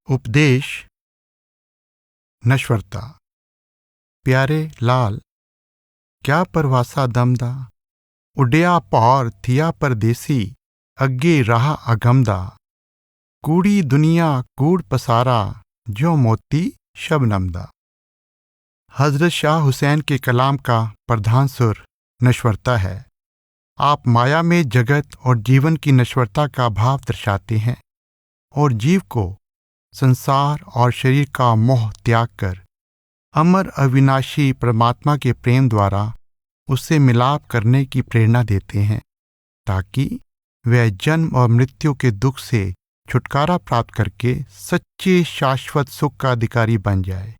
उपदेश नश्वरता। प्यारे लाल, क्या परवासा दमदा, उड्या पौर थिया परदेसी, अग्गे राह अगमदा, कूड़ी दुनिया कूड़ पसारा, जो मोती शबनमदा। हजरत शाह हुसैन के कलाम का प्रधान सुर नश्वरता है। आप माया में जगत और जीवन की नश्वरता का भाव दर्शाते हैं और जीव को संसार और शरीर का मोह त्याग कर अमर अविनाशी परमात्मा के प्रेम द्वारा उससे मिलाप करने की प्रेरणा देते हैं, ताकि वह जन्म और मृत्यु के दुख से छुटकारा प्राप्त करके सच्चे शाश्वत सुख का अधिकारी बन जाए।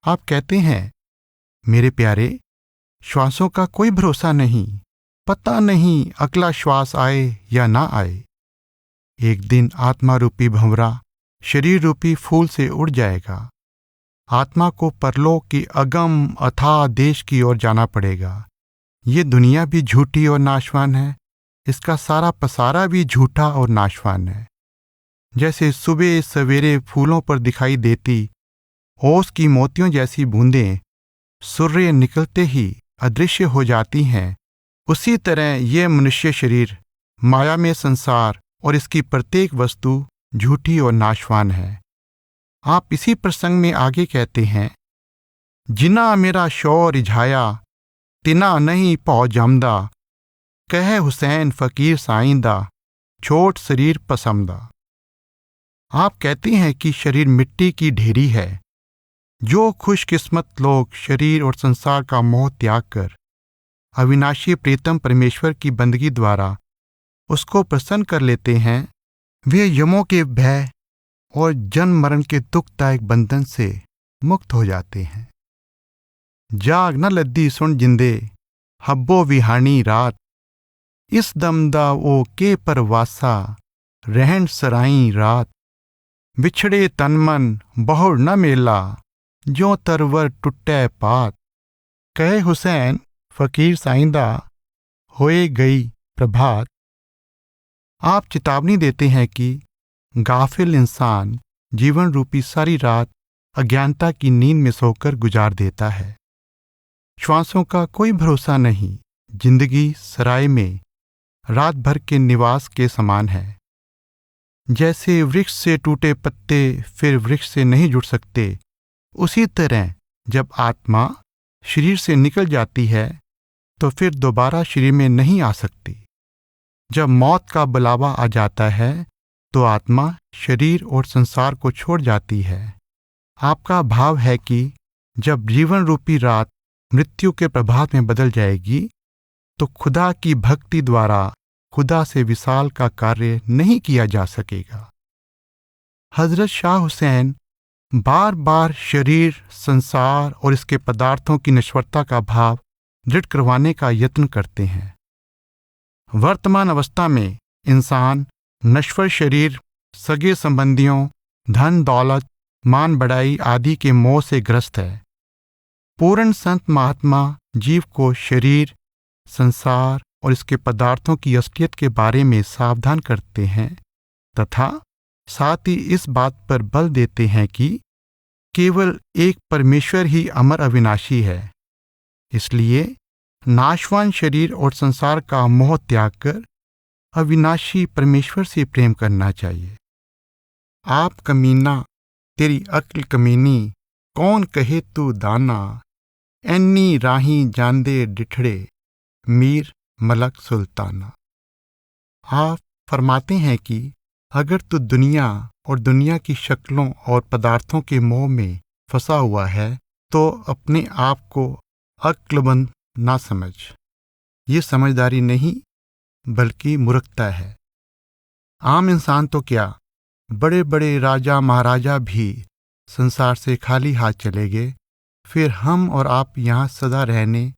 आप कहते हैं, मेरे प्यारे, श्वासों का कोई भरोसा नहीं, पता नहीं अगला श्वास आए या ना आए। एक दिन आत्मा रूपी भंवरा शरीर रूपी फूल से उड़ जाएगा। आत्मा को परलोक की अगम अथाह देश की ओर जाना पड़ेगा। ये दुनिया भी झूठी और नाशवान है, इसका सारा पसारा भी झूठा और नाशवान है। जैसे सुबह सवेरे फूलों पर दिखाई देती ओस की मोतियों जैसी बूंदें सूर्य निकलते ही अदृश्य हो जाती हैं, उसी तरह ये मनुष्य शरीर माया में संसार और इसकी प्रत्येक वस्तु झूठी और नाशवान है। आप इसी प्रसंग में आगे कहते हैं, जिना मेरा शौर रिझाया, तिना नहीं पौ जमदा, कह हुसैन फकीर साइंदा, छोट शरीर पसमदा। आप कहते हैं कि शरीर मिट्टी की ढेरी है। जो खुशकिस्मत लोग शरीर और संसार का मोह त्याग कर अविनाशी प्रीतम परमेश्वर की बंदगी द्वारा उसको प्रसन्न कर लेते हैं, वे यमों के भय और जन्म मरण के दुखदायक बंधन से मुक्त हो जाते हैं। जाग न लद्दी सुन जिंदे, हब्बो विहानी रात, इस दमदा ओ के परवासा, रहन सराई रात, बिछड़े तन मन बहुर न मेला, जो तरवर टुटै पात, कहे हुसैन फकीर साइंदा, होए गई प्रभात। आप चेतावनी देते हैं कि गाफिल इंसान जीवन रूपी सारी रात अज्ञानता की नींद में सोकर गुजार देता है। श्वासों का कोई भरोसा नहीं। जिंदगी सराय में रात भर के निवास के समान है। जैसे वृक्ष से टूटे पत्ते फिर वृक्ष से नहीं जुड़ सकते, उसी तरह जब आत्मा शरीर से निकल जाती है तो फिर दोबारा शरीर में नहीं आ सकती। जब मौत का बुलावा आ जाता है तो आत्मा शरीर और संसार को छोड़ जाती है। आपका भाव है कि जब जीवन रूपी रात मृत्यु के प्रभात में बदल जाएगी तो खुदा की भक्ति द्वारा खुदा से विशाल का कार्य नहीं किया जा सकेगा। हजरत शाह हुसैन बार बार शरीर, संसार और इसके पदार्थों की नश्वरता का भाव दृढ़ करवाने का यत्न करते हैं। वर्तमान अवस्था में इंसान नश्वर शरीर, सगे संबंधियों, धन दौलत, मान बढ़ाई आदि के मोह से ग्रस्त है। पूर्ण संत महात्मा जीव को शरीर, संसार और इसके पदार्थों की असलियत के बारे में सावधान करते हैं तथा साथ ही इस बात पर बल देते हैं कि केवल एक परमेश्वर ही अमर अविनाशी है। इसलिए नाशवान शरीर और संसार का मोह त्याग कर अविनाशी परमेश्वर से प्रेम करना चाहिए। आप कमीना, तेरी अक्ल कमीनी, कौन कहे तू दाना, एन्नी राही जांदे डिठड़े, मीर मलक सुल्ताना। आप फरमाते हैं कि अगर तू दुनिया और दुनिया की शक्लों और पदार्थों के मोह में फंसा हुआ है तो अपने आप को अक्लमंद ना समझ। ये समझदारी नहीं बल्कि मूर्खता है। आम इंसान तो क्या, बड़े बड़े राजा महाराजा भी संसार से खाली हाथ चले गए, फिर हम और आप यहाँ सदा रहने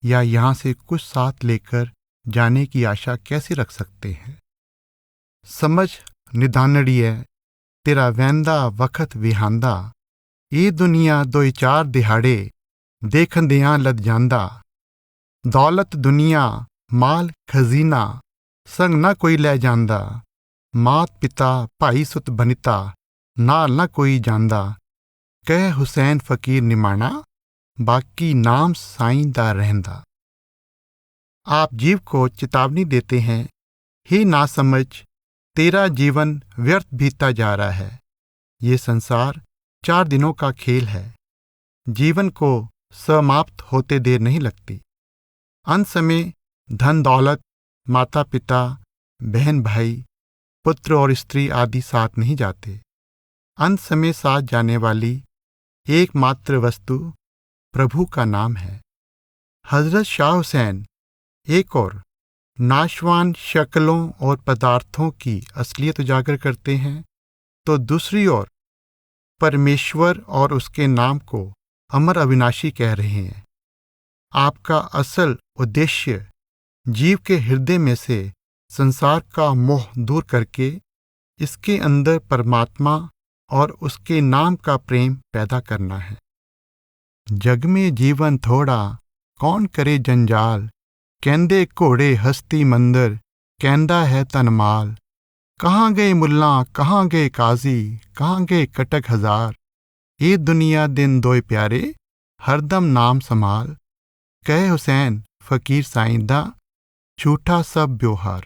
या यहाँ से कुछ साथ लेकर जाने की आशा कैसे रख सकते हैं। समझ निधानड़िए, तेरा वैंदा वक्त विहांदा, ये दुनिया दो चार दिहाड़े, देखंदियां लद जांदा, दौलत दुनिया माल खजीना, संग न कोई ले जांदा, मात पिता भाई सुत बनिता, नाल न कोई जानदा, कह हुसैन फकीर निमाणा, बाकी नाम साईं दा रहंदा। आप जीव को चेतावनी देते हैं, ही नासमझ, तेरा जीवन व्यर्थ बीतता जा रहा है। ये संसार 4 दिनों का खेल है। जीवन को समाप्त होते देर नहीं लगती। अंत समय धन दौलत, माता पिता, बहन भाई, पुत्र और स्त्री आदि साथ नहीं जाते। अंत समय साथ जाने वाली एकमात्र वस्तु प्रभु का नाम है। हजरत शाह हुसैन एक और नाशवान शक्लों और पदार्थों की असलियत उजागर करते हैं, तो दूसरी ओर परमेश्वर और उसके नाम को अमर अविनाशी कह रहे हैं। आपका असल उद्देश्य जीव के हृदय में से संसार का मोह दूर करके इसके अंदर परमात्मा और उसके नाम का प्रेम पैदा करना है। जग में जीवन थोड़ा, कौन करे जंजाल, कहंदे घोड़े हस्ती मंदिर, कहंदा है तनमाल। कहाँ गए मुल्ला, कहाँ गए काजी, कहाँ गए कटक हजार, ये दुनिया दिन दोए प्यारे, हरदम नाम संभाल। कहे हुसैन फकीर साईंदा, झूठा सब व्यवहार।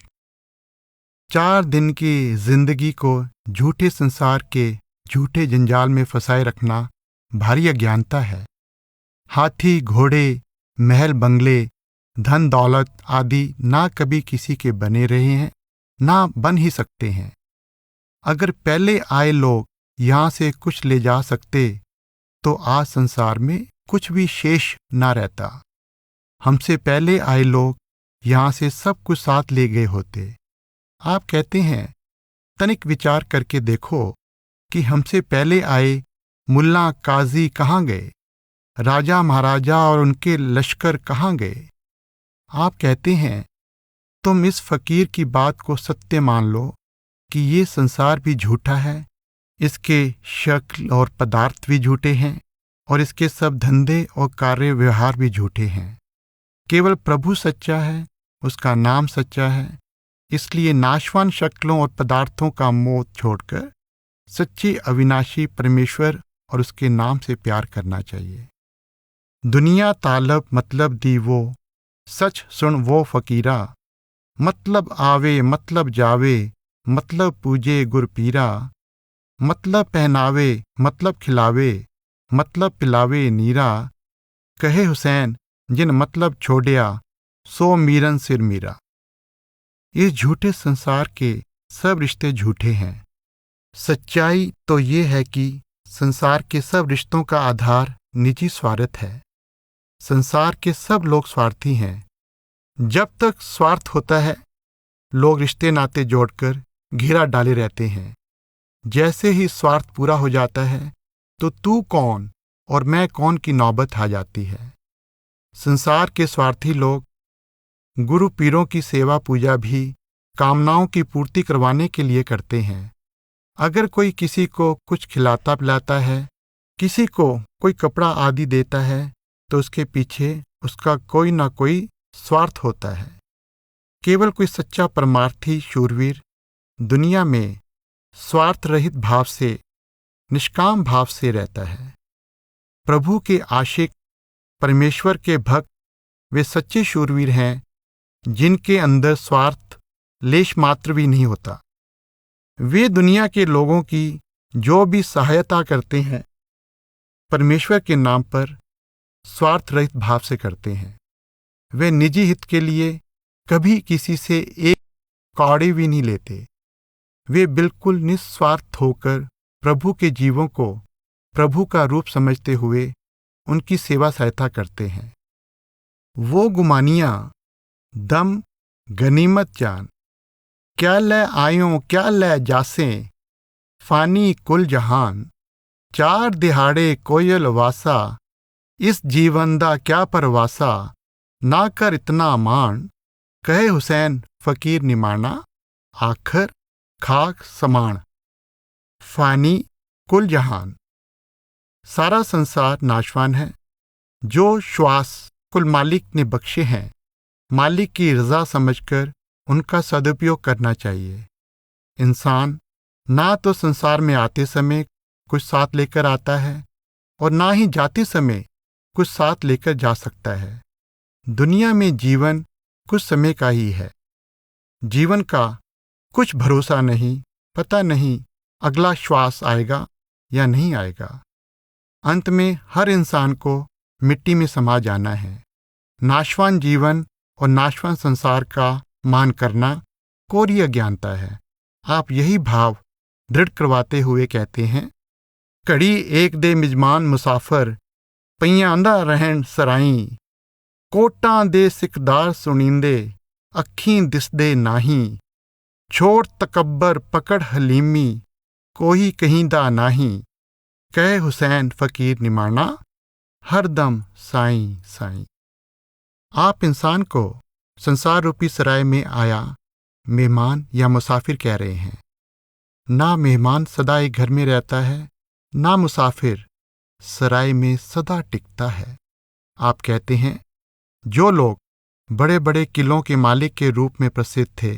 4 दिन की जिंदगी को झूठे संसार के झूठे जंजाल में फंसाए रखना भारी अज्ञानता है। हाथी घोड़े, महल बंगले, धन दौलत आदि ना कभी किसी के बने रहे हैं, ना बन ही सकते हैं। अगर पहले आए लोग यहाँ से कुछ ले जा सकते, तो आज संसार में कुछ भी शेष ना रहता। हमसे पहले आए लोग यहाँ से सब कुछ साथ ले गए होते। आप कहते हैं, तनिक विचार करके देखो कि हमसे पहले आए मुल्ला काजी कहाँ गए, राजा महाराजा और उनके लश्कर कहाँ गए। आप कहते हैं, तुम इस फकीर की बात को सत्य मान लो कि ये संसार भी झूठा है, इसके शक्ल और पदार्थ भी झूठे हैं और इसके सब धंधे और कार्य व्यवहार भी झूठे हैं। केवल प्रभु सच्चा है, उसका नाम सच्चा है। इसलिए नाशवान शक्लों और पदार्थों का मोह छोड़कर सच्चे अविनाशी परमेश्वर और उसके नाम से प्यार करना चाहिए। दुनिया तालब मतलब दी वो, सच सुन वो फकीरा, मतलब आवे मतलब जावे, मतलब पूजे गुर पीरा, मतलब पहनावे मतलब खिलावे, मतलब पिलावे नीरा। कहे हुसैन जिन मतलब छोड़िया, सो मीरन सिर मीरा। इस झूठे संसार के सब रिश्ते झूठे हैं। सच्चाई तो ये है कि संसार के सब रिश्तों का आधार निजी स्वार्थ है। संसार के सब लोग स्वार्थी हैं। जब तक स्वार्थ होता है, लोग रिश्ते नाते जोड़कर घेरा डाले रहते हैं। जैसे ही स्वार्थ पूरा हो जाता है, तो तू कौन और मैं कौन की नौबत आ जाती है। संसार के स्वार्थी लोग गुरु पीरों की सेवा पूजा भी कामनाओं की पूर्ति करवाने के लिए करते हैं। अगर कोई किसी को कुछ खिलाता पिलाता है, किसी को कोई कपड़ा आदि देता है, तो उसके पीछे उसका कोई ना कोई स्वार्थ होता है। केवल कोई सच्चा परमार्थी शूरवीर दुनिया में स्वार्थ रहित भाव से, निष्काम भाव से रहता है। प्रभु के आशिक, परमेश्वर के भक्त वे सच्चे शूरवीर हैं जिनके अंदर स्वार्थ लेश मात्र भी नहीं होता। वे दुनिया के लोगों की जो भी सहायता करते हैं, परमेश्वर के नाम पर स्वार्थ रहित भाव से करते हैं। वे निजी हित के लिए कभी किसी से एक कौड़ी भी नहीं लेते। वे बिल्कुल निस्वार्थ होकर प्रभु के जीवों को प्रभु का रूप समझते हुए उनकी सेवा सहायता करते हैं। वो गुमानियां दम गनीमत जान, क्या ले आयों क्या ले जासें, फानी कुल जहान, 4 दिहाड़े कोयल वासा, इस जीवन दा क्या परवासा, ना कर इतना मान। कहे हुसैन फकीर निमाना, आखर खाक समान। फानी कुल जहान, सारा संसार नाशवान है। जो श्वास कुल मालिक ने बख्शे हैं, मालिक की रजा समझकर उनका सदुपयोग करना चाहिए। इंसान ना तो संसार में आते समय कुछ साथ लेकर आता है और ना ही जाते समय कुछ साथ लेकर जा सकता है। दुनिया में जीवन कुछ समय का ही है। जीवन का कुछ भरोसा नहीं, पता नहीं अगला श्वास आएगा या नहीं आएगा। अंत में हर इंसान को मिट्टी में समा जाना है। नाशवान जीवन और नाशवान संसार का मान करना कोरी अज्ञानता है। आप यही भाव दृढ़ करवाते हुए कहते हैं, घड़ी एक दे मिजमान मुसाफर, पईयां आंदा रहन सराई, कोटां दे सिकदार सुनींदे, अखीं दिसदे नाही, छोड़ तकब्बर पकड़ हलीमी, कोई कहींदा नाही, कहे हुसैन फकीर निमाना, हरदम साईं साईं। आप इंसान को संसार रूपी सराय में आया मेहमान या मुसाफिर कह रहे हैं। ना मेहमान सदा एक घर में रहता है, ना मुसाफिर सराय में सदा टिकता है। आप कहते हैं, जो लोग बड़े बड़े किलों के मालिक के रूप में प्रसिद्ध थे,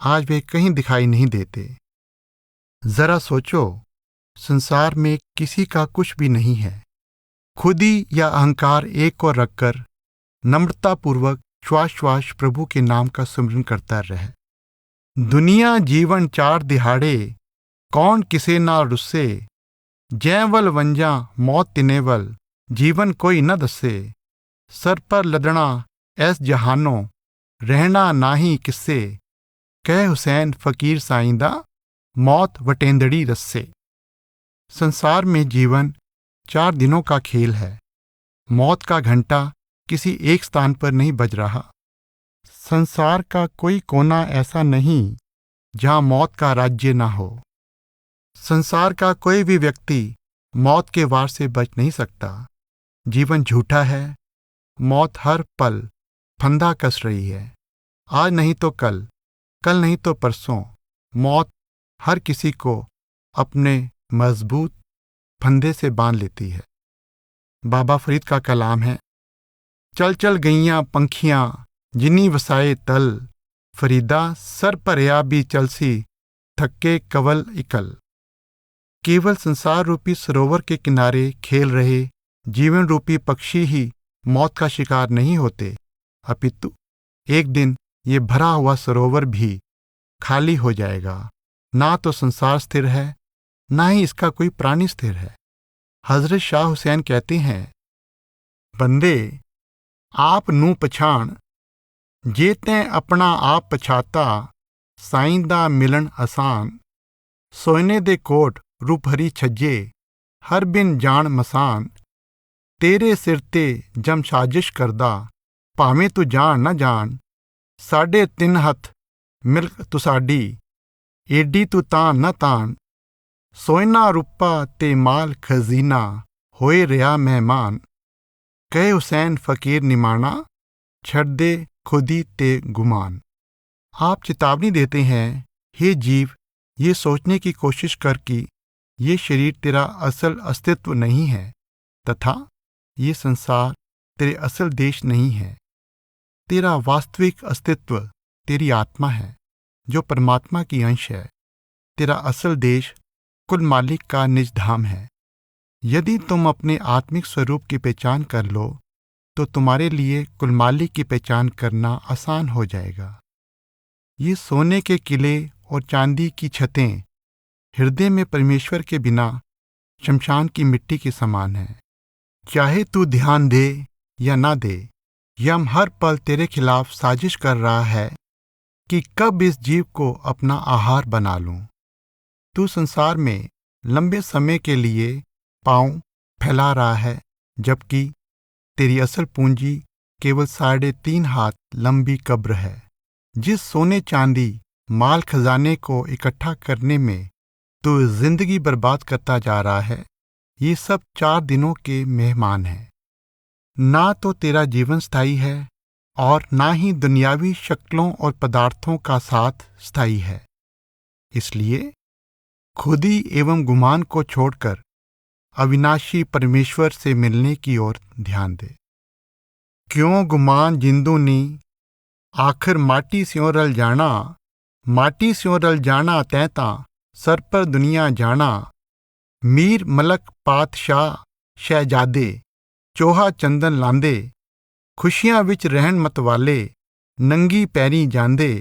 आज वे कहीं दिखाई नहीं देते। जरा सोचो, संसार में किसी का कुछ भी नहीं है। खुदी या अहंकार एक को रखकर नम्रतापूर्वक श्वास श्वास प्रभु के नाम का सुमिरन करता रहे। दुनिया जीवन चार दिहाड़े, कौन किसे ना रुस्से, जैवल वंजा मौत तिनेवल, जीवन कोई न दसे, सर पर लदना ऐस जहानो, रहना नाही किस्से, कह हुसैन फकीर साइंदा, मौत वटेंदड़ी रस्से। संसार में जीवन 4 दिनों का खेल है। मौत का घंटा किसी एक स्थान पर नहीं बज रहा। संसार का कोई कोना ऐसा नहीं जहां मौत का राज्य ना हो। संसार का कोई भी व्यक्ति मौत के वार से बच नहीं सकता। जीवन झूठा है। मौत हर पल फंदा कस रही है। आज नहीं तो कल, कल नहीं तो परसों मौत हर किसी को अपने मजबूत फंदे से बांध लेती है। बाबा फरीद का कलाम है, चल चल गईयां पंखियां जिनी वसाए तल, फरीदा सर परया भी चलसी, थक्के कवल इकल। केवल संसार रूपी सरोवर के किनारे खेल रहे जीवन रूपी पक्षी ही मौत का शिकार नहीं होते, अपितु एक दिन ये भरा हुआ सरोवर भी खाली हो जाएगा। ना तो संसार स्थिर है, ना ही इसका कोई प्राणी स्थिर है। हजरत शाह हुसैन कहते हैं, बंदे आप नू पछाण, जे तैं अपना आप पछाता, साईं दा मिलन आसान, सोने दे कोट रूप हरी छज्जे, हर बिन जान मसान, तेरे सिर ते जम साजिश करदा, भावें तू जान न जान, साढ़े 3 हथ मिल्क तुसाडी, एडी तू तान न तान, सोना रूपा ते माल खजीना, होए रहा मेहमान, कहे हुसैन फकीर निमाना, छड़ दे खुदी ते गुमान। आप चेतावनी देते हैं, हे जीव, ये सोचने की कोशिश कर कि ये शरीर तेरा असल अस्तित्व नहीं है तथा ये संसार तेरे असल देश नहीं है। तेरा वास्तविक अस्तित्व तेरी आत्मा है जो परमात्मा की अंश है। तेरा असल देश कुल मालिक का निज धाम है। यदि तुम अपने आत्मिक स्वरूप की पहचान कर लो तो तुम्हारे लिए कुल मालिक की पहचान करना आसान हो जाएगा। ये सोने के किले और चांदी की छतें हृदय में परमेश्वर के बिना शमशान की मिट्टी के समान है। चाहे तू ध्यान दे या ना दे, यम हर पल तेरे खिलाफ साजिश कर रहा है कि कब इस जीव को अपना आहार बना लूं। तू संसार में लंबे समय के लिए पांव फैला रहा है, जबकि तेरी असल पूंजी केवल 3.5 हाथ लंबी कब्र है। जिस सोने चांदी माल खजाने को इकट्ठा करने में तू जिंदगी बर्बाद करता जा रहा है, ये सब 4 दिनों के मेहमान हैं। ना तो तेरा जीवन स्थायी है और ना ही दुनियावी शक्लों और पदार्थों का साथ स्थायी है। इसलिए खुदी एवं गुमान को छोड़कर अविनाशी परमेश्वर से मिलने की ओर ध्यान दे। क्यों गुमान जिंदू नी, आखिर माटी स्यों रल जाना, माटी स्यों रल जाना तैं तां, सर पर दुनिया जाना, मीर मलक पातशाह शहजादे, चोहा चंदन लांदे, खुशियां विच रहन मतवाले, नंगी पैरी जांदे,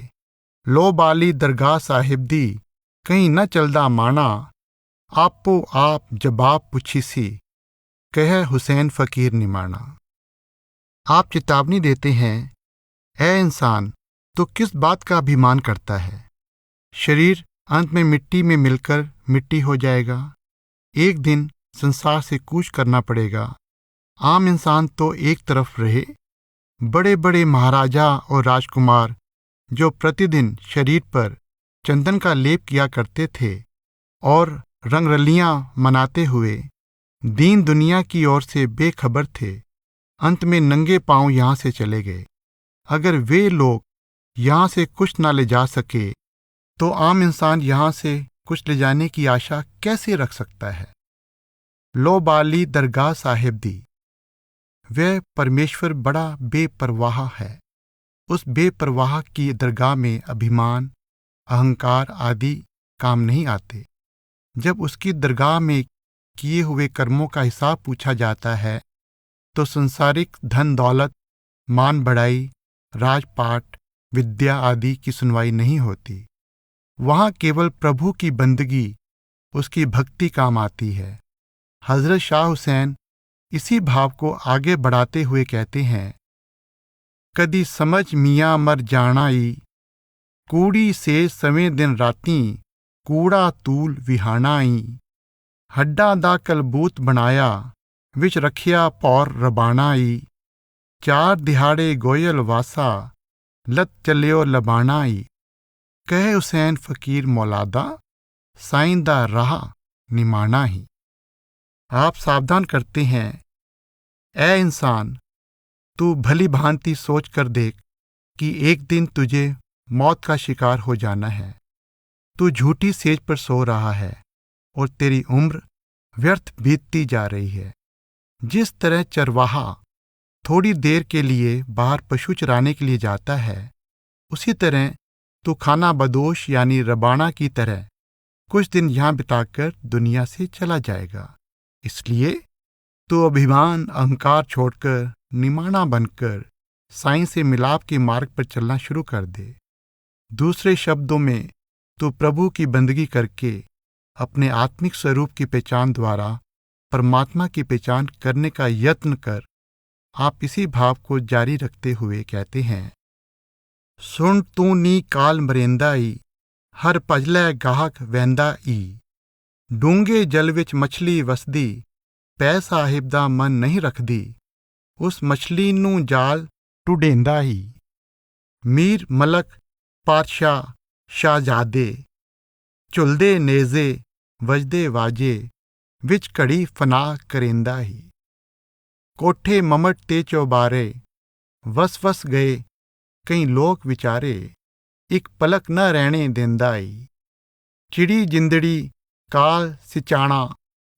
लो बाली दरगाह साहिब दी, कहीं न चलदा माना, आपो आप जवाब पुछी सी, कह हुसैन फकीर निमाना। आप चेतावनी देते हैं, ऐ इंसान, तो किस बात का अभिमान करता है? शरीर अंत में मिट्टी में मिलकर मिट्टी हो जाएगा। एक दिन संसार से कूच करना पड़ेगा। आम इंसान तो एक तरफ रहे, बड़े बड़े महाराजा और राजकुमार जो प्रतिदिन शरीर पर चंदन का लेप किया करते थे और रंगरलियां मनाते हुए दीन दुनिया की ओर से बेखबर थे, अंत में नंगे पांव यहाँ से चले गए। अगर वे लोग यहाँ से कुछ न ले जा सके, तो आम इंसान यहाँ से कुछ ले जाने की आशा कैसे रख सकता है? लो बाली दरगाह साहिब दी, वह परमेश्वर बड़ा बेपरवाह है। उस बेपरवाह की दरगाह में अभिमान, अहंकार आदि काम नहीं आते। जब उसकी दरगाह में किए हुए कर्मों का हिसाब पूछा जाता है, तो संसारिक धन दौलत, मान बढ़ाई, राजपाट, विद्या आदि की सुनवाई नहीं होती। वहाँ केवल प्रभु की बंदगी, उसकी भक्ति काम आती है। हजरत शाह हुसैन इसी भाव को आगे बढ़ाते हुए कहते हैं, कदी समझ मियाँ मर जानाई, कूड़ी से सवें दिन राती, कूड़ा तूल विहानाई, हड्डा दा कलबूत बनाया, विच रखिया पौर रबानाई, चार दिहाड़े गोयल वासा, लत चलियो लबानाई, कह हुसैन फकीर मौलादा, साईं दा राह निमाना ही। आप सावधान करते हैं, ऐ इंसान, तू भली भांति सोच कर देख कि एक दिन तुझे मौत का शिकार हो जाना है। तू झूठी सेज पर सो रहा है और तेरी उम्र व्यर्थ बीतती जा रही है। जिस तरह चरवाहा थोड़ी देर के लिए बाहर पशु चराने के लिए जाता है, उसी तरह तू खाना बदोश यानी रबाना की तरह कुछ दिन यहाँ बिताकर दुनिया से चला जाएगा। इसलिए तू अभिमान अहंकार छोड़कर निमाना बनकर साईं से मिलाप के मार्ग पर चलना शुरू कर दे। दूसरे शब्दों में, तू प्रभु की बंदगी करके अपने आत्मिक स्वरूप की पहचान द्वारा परमात्मा की पहचान करने का यत्न कर। आप इसी भाव को जारी रखते हुए कहते हैं, सुन तू नी काल मरेंदाई, हर भजलै गाहक वैंदा ई, डूंगे जल विच मछली वसदी, पै साहिब दा मन नहीं रखदी, उस मछली नूं जाल टुडेंदा ही। मीर मलक पातशाह शाहजादे, झुलदे नेज़े वजदे वाजे, विच घड़ी फना करेंदा ही। कोठे ममट ते चौबारे, वस वस गए कई लोक विचारे, एक पलक न रहने देंदा ही। चिड़ी जिंदड़ी काल सिचाणा,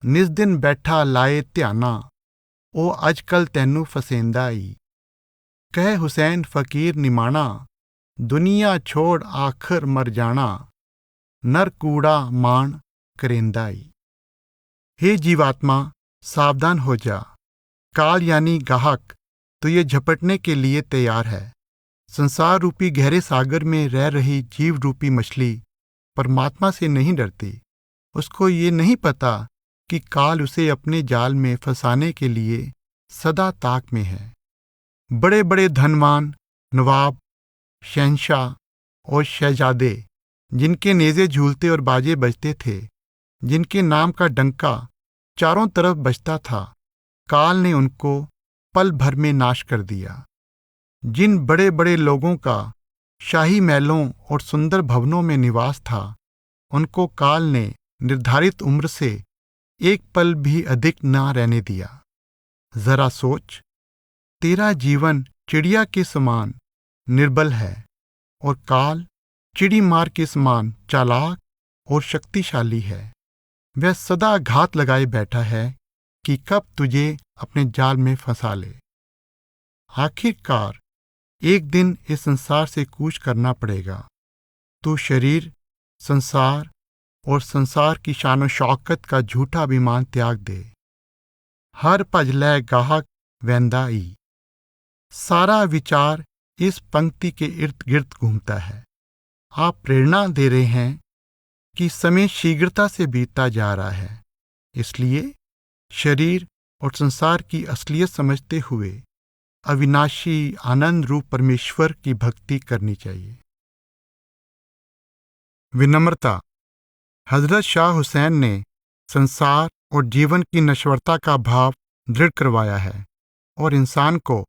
निस दिन बैठा लाए ध्याना, ओ अजकल तैनू फसेंदा ही। कह हुसैन फकीर निमाना, दुनिया छोड़ आखिर मर जाना, नर कूड़ा मान करेंदा ही। हे जीवात्मा, सावधान हो जा। काल यानी गाहक तुझे झपटने के लिए तैयार है। संसार रूपी गहरे सागर में रह रही जीव रूपी मछली परमात्मा से नहीं डरती। उसको ये नहीं पता कि काल उसे अपने जाल में फंसाने के लिए सदा ताक में है। बड़े बड़े धनवान, नवाब, शहंशाह और शहजादे, जिनके नेज़े झूलते और बाजे बजते थे, जिनके नाम का डंका चारों तरफ बजता था, काल ने उनको पल भर में नाश कर दिया। जिन बड़े बड़े लोगों का शाही महलों और सुंदर भवनों में निवास था, उनको काल ने निर्धारित उम्र से एक पल भी अधिक न रहने दिया। जरा सोच, तेरा जीवन चिड़िया के समान निर्बल है और काल चिड़ी मार के समान चालाक और शक्तिशाली है। वह सदा घात लगाए बैठा है कि कब तुझे अपने जाल में फंसा ले। आखिरकार एक दिन इस संसार से कूच करना पड़ेगा। तू शरीर, संसार और संसार की शान शौकत का झूठा अभिमान त्याग दे। हर भजलै गाहक वैंदा ई। सारा विचार इस पंक्ति के इर्द गिर्द घूमता है। आप प्रेरणा दे रहे हैं कि समय शीघ्रता से बीतता जा रहा है, इसलिए शरीर और संसार की असलियत समझते हुए अविनाशी आनंद रूप परमेश्वर की भक्ति करनी चाहिए। विनम्रता। हजरत शाह हुसैन ने संसार और जीवन की नश्वरता का भाव दृढ़ करवाया है और इंसान को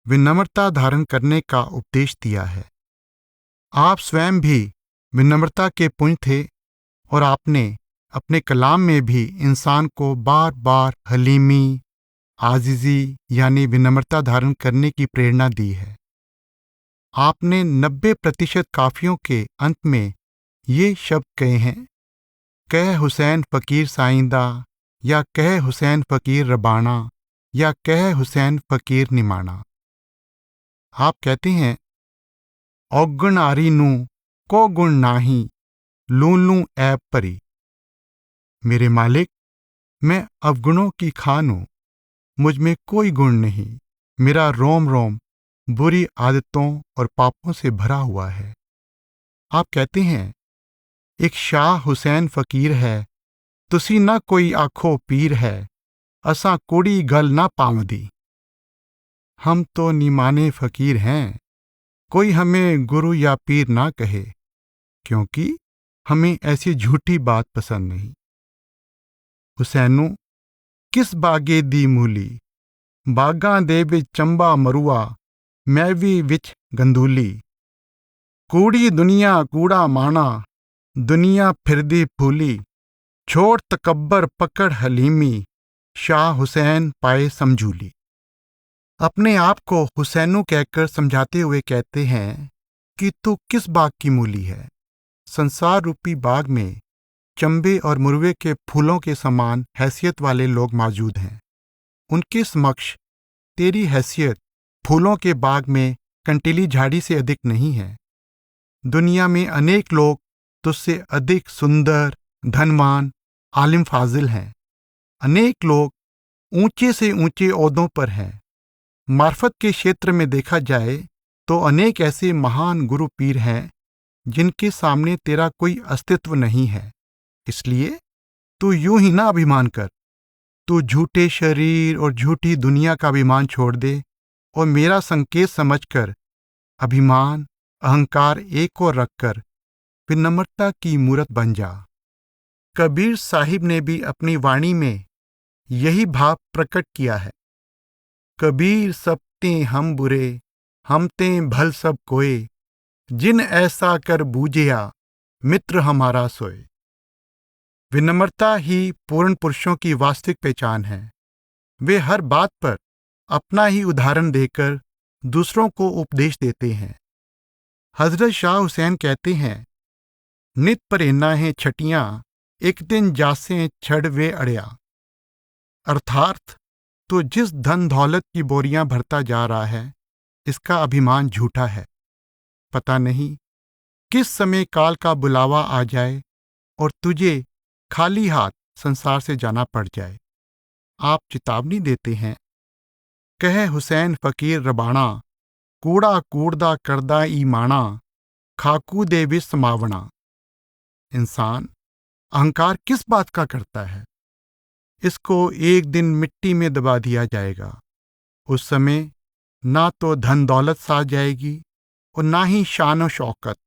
विनम्रता धारण करने का उपदेश दिया है। आप स्वयं भी विनम्रता के पुंज थे और आपने अपने कलाम में भी इंसान को बार बार हलीमी, आजिजी यानी विनम्रता धारण करने की प्रेरणा दी है। आपने 90% काफियों के अंत में ये शब्द कहे हैं, कह हुसैन फ़कीर साइंदा, या कह हुसैन फ़कीर रबाना, या कह हुसैन फ़कीर निमाना। आप कहते हैं, औगुण आरी नू को गुण नाही, लूं ऐब परी। मेरे मालिक, मैं अवगुणों की खान हूं, मुझ में कोई गुण नहीं, मेरा रोम रोम बुरी आदतों और पापों से भरा हुआ है। आप कहते हैं, एक शाह हुसैन फ़कीर है, तुसी ना कोई आखो पीर है, असां कुड़ी गल ना पावदी। हम तो निमाने फ़कीर हैं, कोई हमें गुरु या पीर ना कहे, क्योंकि हमें ऐसी झूठी बात पसंद नहीं। हुसैनू किस बागे दी मूली, बागां दे विच चंबा मरुआ, मैवी विच गंदूली। कूड़ी दुनिया कूड़ा माना, दुनिया फिरदी फूली, छोड़ तकब्बर पकड़ हलीमी, शाह हुसैन पाए समझूली। अपने आप को हुसैनू कहकर समझाते हुए कहते हैं कि तू किस बाग की मूली है। संसार रूपी बाग में चंबे और मुरवे के फूलों के समान हैसियत वाले लोग मौजूद हैं। उनके समक्ष तेरी हैसियत फूलों के बाग में कंटीली झाड़ी से अधिक नहीं है। दुनिया में अनेक लोग तुझसे अधिक सुंदर, धनवान, आलिम फाजिल हैं। अनेक लोग ऊंचे से ऊंचे ओहदों पर हैं। मार्फत के क्षेत्र में देखा जाए तो अनेक ऐसे महान गुरु पीर हैं जिनके सामने तेरा कोई अस्तित्व नहीं है। इसलिए तू यूं ही ना अभिमान कर। तू झूठे शरीर और झूठी दुनिया का अभिमान छोड़ दे और मेरा संकेत समझकर अभिमान, अहंकार एक और रखकर विनम्रता की मूरत बन जा। कबीर साहिब ने भी अपनी वाणी में यही भाव प्रकट किया है। कबीर सब ते हम बुरे, हम ते भल सब कोय, जिन ऐसा कर बूझिया, मित्र हमारा सोए। विनम्रता ही पूर्ण पुरुषों की वास्तविक पहचान है। वे हर बात पर अपना ही उदाहरण देकर दूसरों को उपदेश देते हैं। हजरत शाह हुसैन कहते हैं, नित परेना है छटियां, एक दिन जासे छड़ वे अड़िया। अर्थात तो जिस धन दौलत की बोरियां भरता जा रहा है, इसका अभिमान झूठा है। पता नहीं किस समय काल का बुलावा आ जाए और तुझे खाली हाथ संसार से जाना पड़ जाए। आप चेतावनी देते हैं, कह हुसैन फ़कीर रबाना, कूड़ा कूड़दा करदा ई माना, खाकू दे विच समावना। इंसान अहंकार किस बात का करता है? इसको एक दिन मिट्टी में दबा दिया जाएगा। उस समय ना तो धन दौलत साथ जाएगी और ना ही शान और शौकत।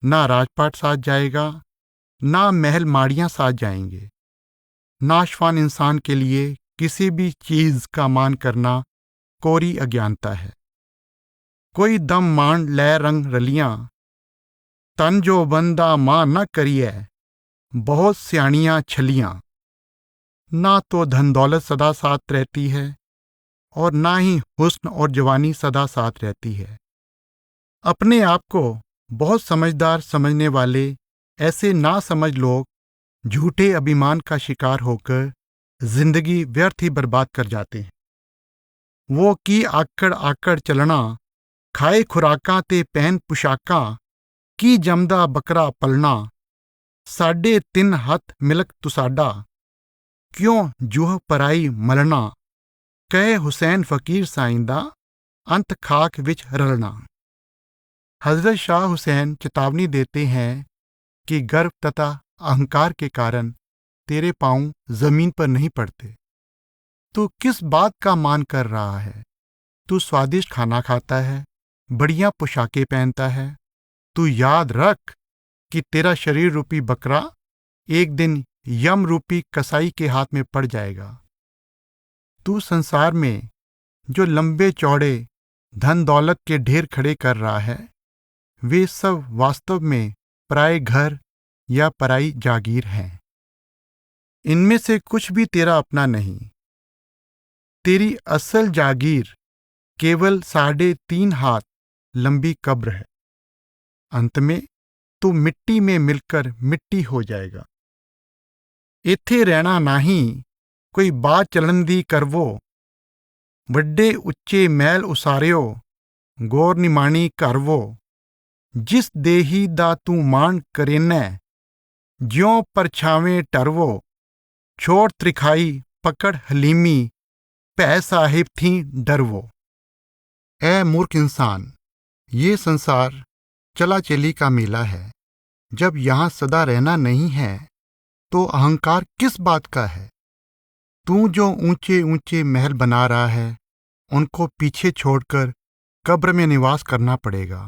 ना राजपाट साथ जाएगा, ना महल माड़ियां साथ जाएंगे। नाशवान इंसान के लिए किसी भी चीज का मान करना कोरी अज्ञानता है। कोई दम मान लै रंग रलियां, तन जो बंदा मां न करिए, बहुत स्याणियां छलियां। ना तो धन दौलत सदा साथ रहती है और ना ही हुस्न और जवानी सदा साथ रहती है। अपने आप को बहुत समझदार समझने वाले ऐसे ना समझ लोग झूठे अभिमान का शिकार होकर जिंदगी व्यर्थ ही बर्बाद कर जाते हैं। वो की आकड़ आकड़ चलना, खाए खुराकां ते पहन पुशाकां, की जमदा बकरा पलना, साढ़े 3 हथ मिलक तुसाडा, क्यों जूह पराई मलना, कहे हुसैन फकीर साइंदा, अंत खाक विच रलना। हजरत शाह हुसैन चेतावनी देते हैं कि गर्व तथा अहंकार के कारण तेरे पांव जमीन पर नहीं पड़ते। तू किस बात का मान कर रहा है? तू स्वादिष्ट खाना खाता है, बढ़िया पोशाकें पहनता है। तू याद रख कि तेरा शरीर रूपी बकरा एक दिन यम रूपी कसाई के हाथ में पड़ जाएगा। तू संसार में जो लंबे चौड़े धन दौलत के ढेर खड़े कर रहा है, वे सब वास्तव में पराए घर या पराई जागीर हैं। इनमें से कुछ भी तेरा अपना नहीं। तेरी असल जागीर केवल 3.5 हाथ लंबी कब्र है। अंत में तू मिट्टी में मिलकर मिट्टी हो जाएगा। इत्थे रहना नहीं, कोई बात चलन दी करवो, वड्डे उच्चे महल उसारियो, गौर निमाणी करवो, जिस देही दा तू मान करेनै, ज्यों परछावें टरवो, छोड़ त्रिखाई पकड़ हलीमी, भै साहिब थी डरवो। ए मूर्ख इंसान, ये संसार चला चली का मेला है। जब यहाँ सदा रहना नहीं है तो अहंकार किस बात का है? तू जो ऊंचे ऊंचे महल बना रहा है, उनको पीछे छोड़कर कब्र में निवास करना पड़ेगा।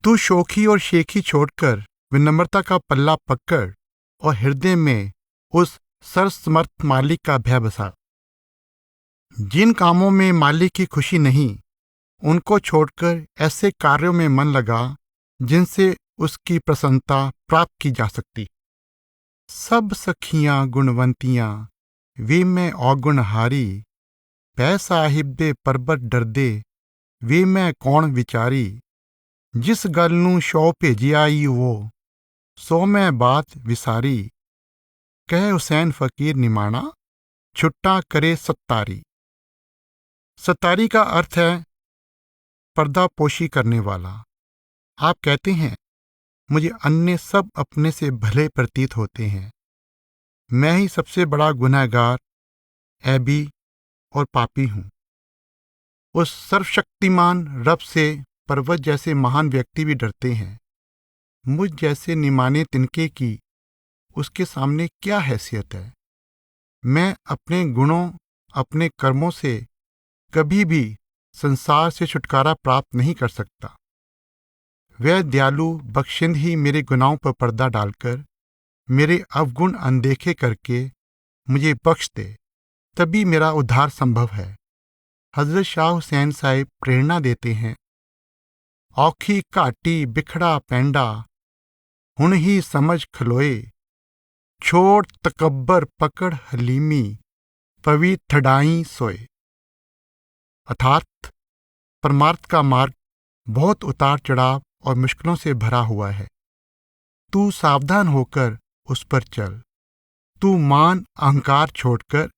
तू शोखी और शेखी छोड़कर विनम्रता का पल्ला पकड़ और हृदय में उस सर्वसमर्थ मालिक का भय बसा। जिन कामों में मालिक की खुशी नहीं, उनको छोड़कर ऐसे कार्यों में मन लगा जिनसे उसकी प्रसन्नता प्राप्त की जा सकती। सब सखियां गुणवंतियां, वे मैं औगुण हारी, पै साहिब दे परबत डरदे, वे मैं कौन विचारी, जिस गल नूं शौ भेजिया ई वो, सो मैं बात विसारी, कहे हुसैन फकीर निमाणा, छुट्टा करे सत्तारी। सत्तारी का अर्थ है पर्दापोशी करने वाला। आप कहते हैं, मुझे अन्य सब अपने से भले प्रतीत होते हैं। मैं ही सबसे बड़ा गुनहगार, ऐबी और पापी हूं। उस सर्वशक्तिमान रब से पर्वत जैसे महान व्यक्ति भी डरते हैं। मुझ जैसे निमाने तिनके की उसके सामने क्या हैसियत है? मैं अपने गुणों, अपने कर्मों से कभी भी संसार से छुटकारा प्राप्त नहीं कर सकता। वह दयालु बख्शिंद ही मेरे गुनाहों पर पर्दा डालकर, मेरे अवगुण अनदेखे करके मुझे बख्श दे, तभी मेरा उद्धार संभव है। हजरत शाह हुसैन साहिब प्रेरणा देते हैं, औखी घाटी बिखड़ा पैंडा, हुण ही समझ खलोए, छोड़ तकब्बर पकड़ हलीमी, पवी थड़ाई सोए। अर्थात परमार्थ का मार्ग बहुत उतार चढ़ाव और मुश्किलों से भरा हुआ है। तू सावधान होकर उस पर चल। तू मान अहंकार छोड़कर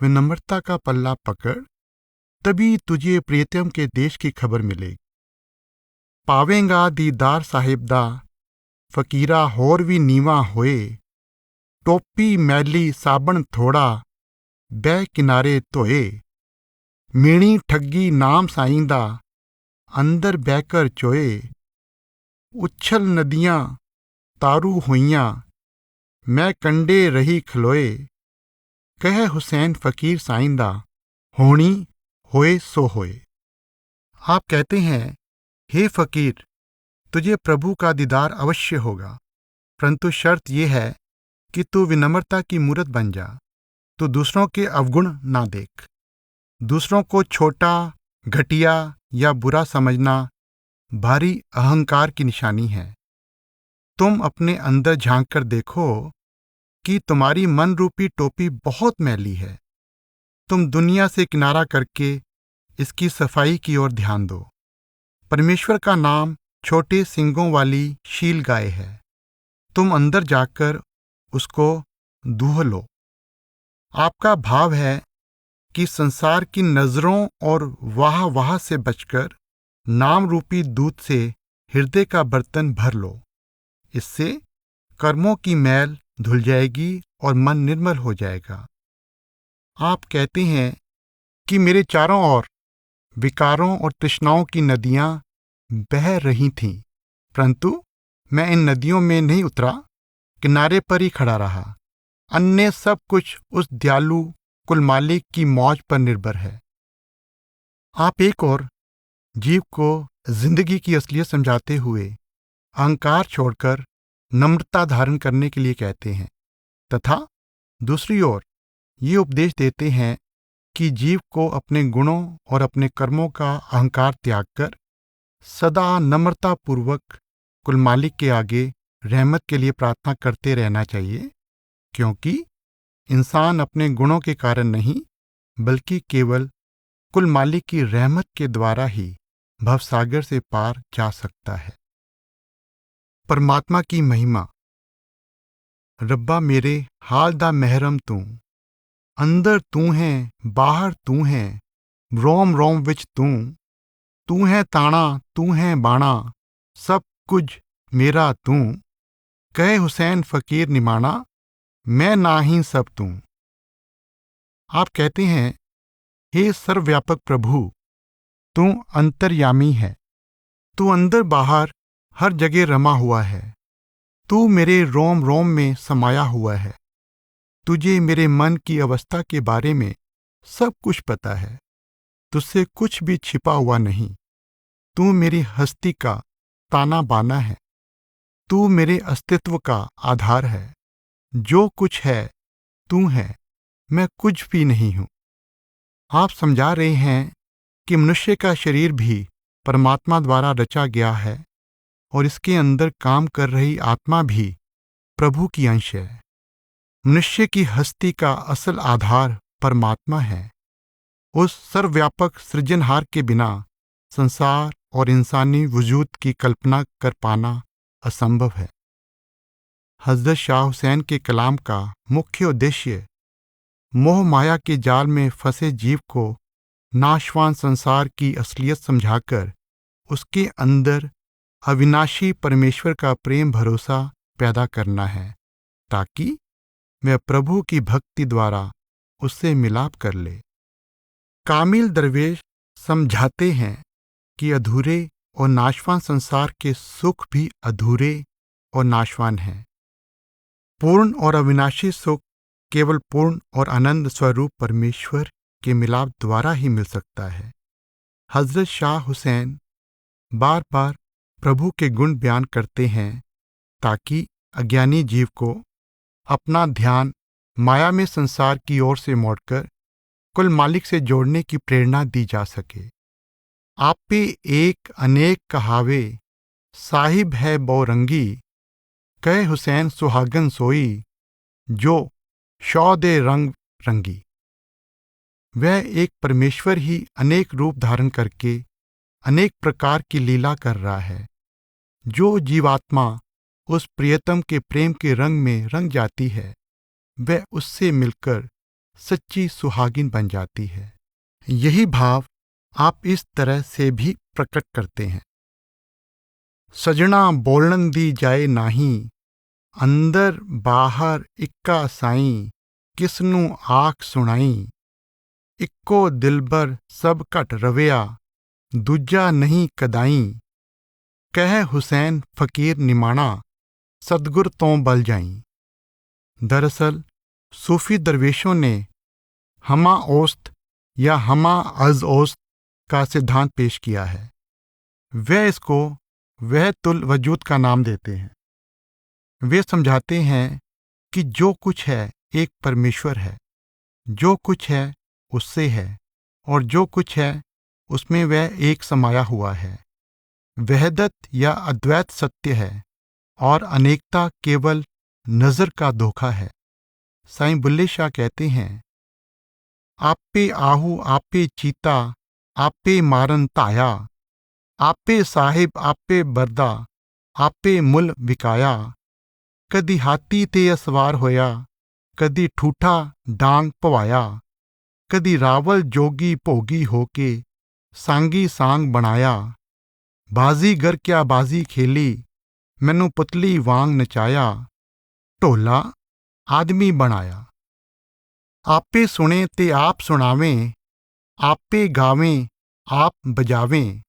विनम्रता का पल्ला पकड़, तभी तुझे प्रियतम के देश की खबर मिलेगी। पावेंगा दीदार साहिब दा, फकीरा होर भी नीवा होए, टोपी मैली साबण थोड़ा, बह किनारे धोए, मीणी ठगी नाम साईं दा, अंदर बहकर चोए, उछल नदियां तारू हुईयां, मैं कंडे रही खलोए, कहे हुसैन फकीर साइंदा, होनी होए सो होए। आप कहते हैं, हे फकीर, तुझे प्रभु का दीदार अवश्य होगा, परंतु शर्त यह है कि तू विनम्रता की मूरत बन जा। तू दूसरों के अवगुण ना देख। दूसरों को छोटा, घटिया या बुरा समझना भारी अहंकार की निशानी है। तुम अपने अंदर झांक कर देखो कि तुम्हारी मन रूपी टोपी बहुत मैली है। तुम दुनिया से किनारा करके इसकी सफाई की ओर ध्यान दो। परमेश्वर का नाम छोटे सींगों वाली शील गाय है। तुम अंदर जाकर उसको दूह लो। आपका भाव है कि संसार की नजरों और वाह वाह से बचकर नाम रूपी दूध से हृदय का बर्तन भर लो। इससे कर्मों की मैल धुल जाएगी और मन निर्मल हो जाएगा। आप कहते हैं कि मेरे चारों ओर विकारों और तृष्णाओं की नदियां बह रही थीं, परंतु मैं इन नदियों में नहीं उतरा, किनारे पर ही खड़ा रहा। अन्य सब कुछ उस दयालु कुल मालिक की मौज पर निर्भर है। आप एक और जीव को जिंदगी की असलियत समझाते हुए अहंकार छोड़कर नम्रता धारण करने के लिए कहते हैं, तथा दूसरी ओर ये उपदेश देते हैं कि जीव को अपने गुणों और अपने कर्मों का अहंकार त्याग कर सदा नम्रता पूर्वक कुल मालिक के आगे रहमत के लिए प्रार्थना करते रहना चाहिए, क्योंकि इंसान अपने गुणों के कारण नहीं बल्कि केवल कुल मालिक की रहमत के द्वारा ही भवसागर से पार जा सकता है। परमात्मा की महिमा। रब्बा मेरे हाल दा महरम तू, अंदर तू है बाहर तू है, रोम रोम विच तू है ताना तू है बाणा, सब कुछ मेरा तू, कहे हुसैन फकीर निमाना, मैं ना ही सब तू। आप कहते हैं, हे सर्वव्यापक प्रभु, तू अंतर्यामी है, तू अंदर बाहर हर जगह रमा हुआ है, तू मेरे रोम रोम में समाया हुआ है, तुझे मेरे मन की अवस्था के बारे में सब कुछ पता है, तुझसे कुछ भी छिपा हुआ नहीं, तू मेरी हस्ती का ताना बाना है, तू मेरे अस्तित्व का आधार है, जो कुछ है तू है, मैं कुछ भी नहीं हूं। आप समझा रहे हैं कि मनुष्य का शरीर भी परमात्मा द्वारा रचा गया है और इसके अंदर काम कर रही आत्मा भी प्रभु की अंश है। मनुष्य की हस्ती का असल आधार परमात्मा है। उस सर्वव्यापक सृजनहार के बिना संसार और इंसानी वजूद की कल्पना कर पाना असंभव है। हजरत शाह हुसैन के कलाम का मुख्य उद्देश्य मोह माया के जाल में फंसे जीव को नाशवान संसार की असलियत समझाकर उसके अंदर अविनाशी परमेश्वर का प्रेम भरोसा पैदा करना है, ताकि वह प्रभु की भक्ति द्वारा उससे मिलाप कर ले। कामिल दरवेश समझाते हैं कि अधूरे और नाशवान संसार के सुख भी अधूरे और नाशवान हैं। पूर्ण और अविनाशी सुख केवल पूर्ण और आनंद स्वरूप परमेश्वर के मिलाप द्वारा ही मिल सकता है। हजरत शाह हुसैन बार बार प्रभु के गुण बयान करते हैं ताकि अज्ञानी जीव को अपना ध्यान माया में संसार की ओर से मोड़कर कुल मालिक से जोड़ने की प्रेरणा दी जा सके। आप पे एक अनेक कहावे, साहिब है बहुरंगी, कहे हुसैन सुहागन सोई, जो शौदे रंग रंगी। वह एक परमेश्वर ही अनेक रूप धारण करके अनेक प्रकार की लीला कर रहा है। जो जीवात्मा उस प्रियतम के प्रेम के रंग में रंग जाती है, वह उससे मिलकर सच्ची सुहागिन बन जाती है। यही भाव आप इस तरह से भी प्रकट करते हैं। सजना बोलण दी जाए नाही, अंदर बाहर इक्का साईं, किसनू आख सुनाई, इक्को दिलबर सब घट रविया, दूजा नहीं कदाई, कह हुसैन फकीर निमाणा, सदगुर तो बल जाई। दरअसल सूफी दरवेशों ने हमा औस्त या हमा अज औस्त का सिद्धांत पेश किया है। वे इसको वह तुल वजूद का नाम देते हैं। वे समझाते हैं कि जो कुछ है एक परमेश्वर है, जो कुछ है उससे है, और जो कुछ है उसमें वह एक समाया हुआ है। वहदत या अद्वैत सत्य है और अनेकता केवल नजर का धोखा है। साईं बुल्ले शाह कहते हैं, आपे आहू आपे चीता, आपे मारन ताया, आपे साहिब आपे बरदा, आपे मुल विकाया, कदी हाथी ते असवार होया, कदी ठूठा डांग पवाया, कदी रावल जोगी भोगी होके सांगी सांग बनाया, बाजीगर क्या बाजी खेली, मैनू पुतली वांग नचाया, ਢੋਲਾ ਆਦਮੀ ਬਣਾਇਆ। ਆਪੇ ਸੁਣੇ ਤੇ ਆਪ ਸੁਣਾਵੇਂ, ਆਪੇ ਗਾਵੇਂ ਆਪ ਬਜਾਵੇਂ,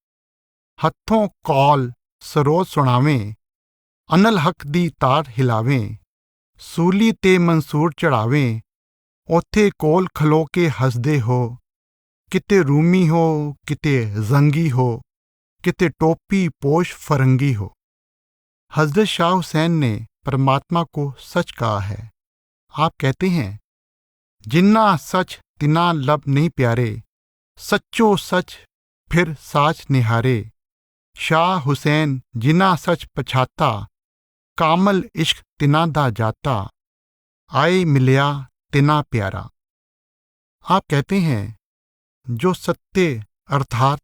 ਹੱਥੋਂ ਕੌਲ ਸਰੋਤ ਸੁਣਾਵੇਂ, ਅਨਲ ਹੱਕ ਦੀ ਤਾਰ ਹਿਲਾਵੇਂ, ਸੂਲੀ ਤੇ ਮਨਸੂਰ ਚੜਾਵੇਂ, ਉੱਥੇ ਕੋਲ ਖਲੋ ਕੇ ਹੱਸਦੇ ਹੋ, ਕਿਤੇ ਰੂਮੀ ਹੋ ਕਿਤੇ ਜ਼ੰਗੀ ਹੋ, किते टोपी पोश फरंगी हो। हजरत शाह हुसैन ने परमात्मा को सच कहा है। आप कहते हैं, जिन्ना सच तिना लब नहीं प्यारे, सच्चो सच फिर साच निहारे। शाह हुसैन जिन्ना सच पछाता, कामल इश्क तिना दा जाता, आए मिलिया तिना प्यारा। आप कहते हैं, जो सत्य अर्थात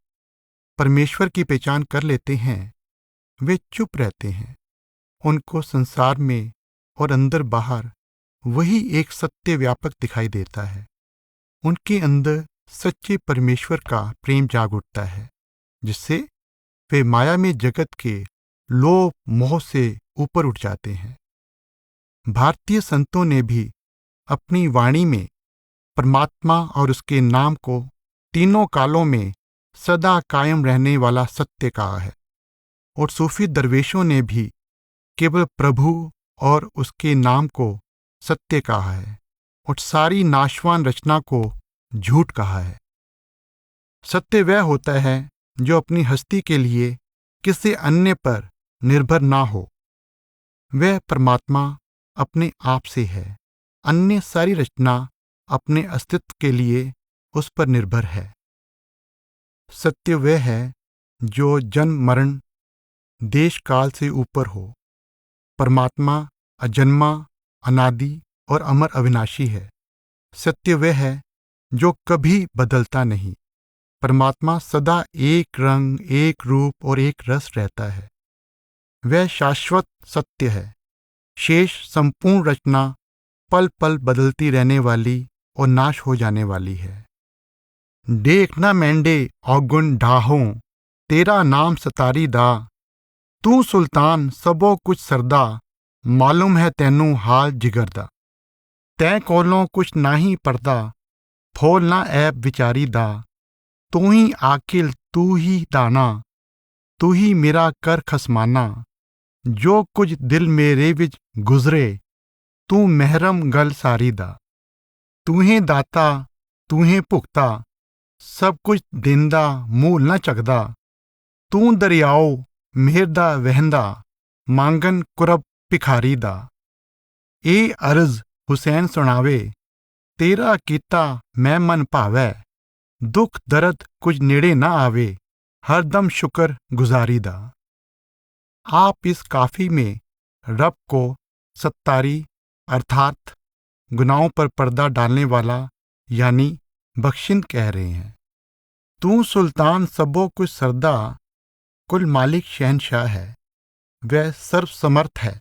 परमेश्वर की पहचान कर लेते हैं वे चुप रहते हैं। उनको संसार में और अंदर बाहर वही एक सत्य व्यापक दिखाई देता है। उनके अंदर सच्चे परमेश्वर का प्रेम जाग उठता है, जिससे वे माया में जगत के लोभ मोह से ऊपर उठ जाते हैं। भारतीय संतों ने भी अपनी वाणी में परमात्मा और उसके नाम को तीनों कालों में सदा कायम रहने वाला सत्य कहा है, और सूफी दरवेशों ने भी केवल प्रभु और उसके नाम को सत्य कहा है, और सारी नाशवान रचना को झूठ कहा है। सत्य वह होता है जो अपनी हस्ती के लिए किसी अन्य पर निर्भर ना हो। वह परमात्मा अपने आप से है। अन्य सारी रचना अपने अस्तित्व के लिए उस पर निर्भर है। सत्य वह है जो जन्म मरण देश काल से ऊपर हो। परमात्मा अजन्मा, अनादि और अमर अविनाशी है। सत्य वह है जो कभी बदलता नहीं। परमात्मा सदा एक रंग, एक रूप और एक रस रहता है। वह शाश्वत सत्य है। शेष संपूर्ण रचना पल पल बदलती रहने वाली और नाश हो जाने वाली है। देख ना मैंडे औगुण ढाहों, तेरा नाम सतारी दा, तू सुल्तान सबो कुछ सरदा, मालूम है तैनू हाल जिगर दा। तैं कोलों कुछ नाही परदा, फोल ना ऐब विचारी दा, तू ही आकिल तू ही दाना, तू ही मेरा कर खसमाना। जो कुछ दिल मेरे विच गुजरे, तू महरम गल सारी दा। तूहे दाता तूहे भुगता, सब कुछ देंदा मूल न चकदा। तू दरियाओ मेहर दा वहंदा, मांगन कुरब भिखारी दा। ए अर्ज हुसैन सुनावे, तेरा कीता मैं मन भावै, दुख दर्द कुछ नेड़े न आवे, हरदम शुक्र गुजारी दा। आप इस काफी में रब को सत्तारी अर्थात गुनाहों पर पर्दा डालने वाला यानी बख्शिंद कह रहे हैं। तू सुल्तान सबो कुछ सरदा, कुल मालिक शहनशाह है। वह सर्वसमर्थ है,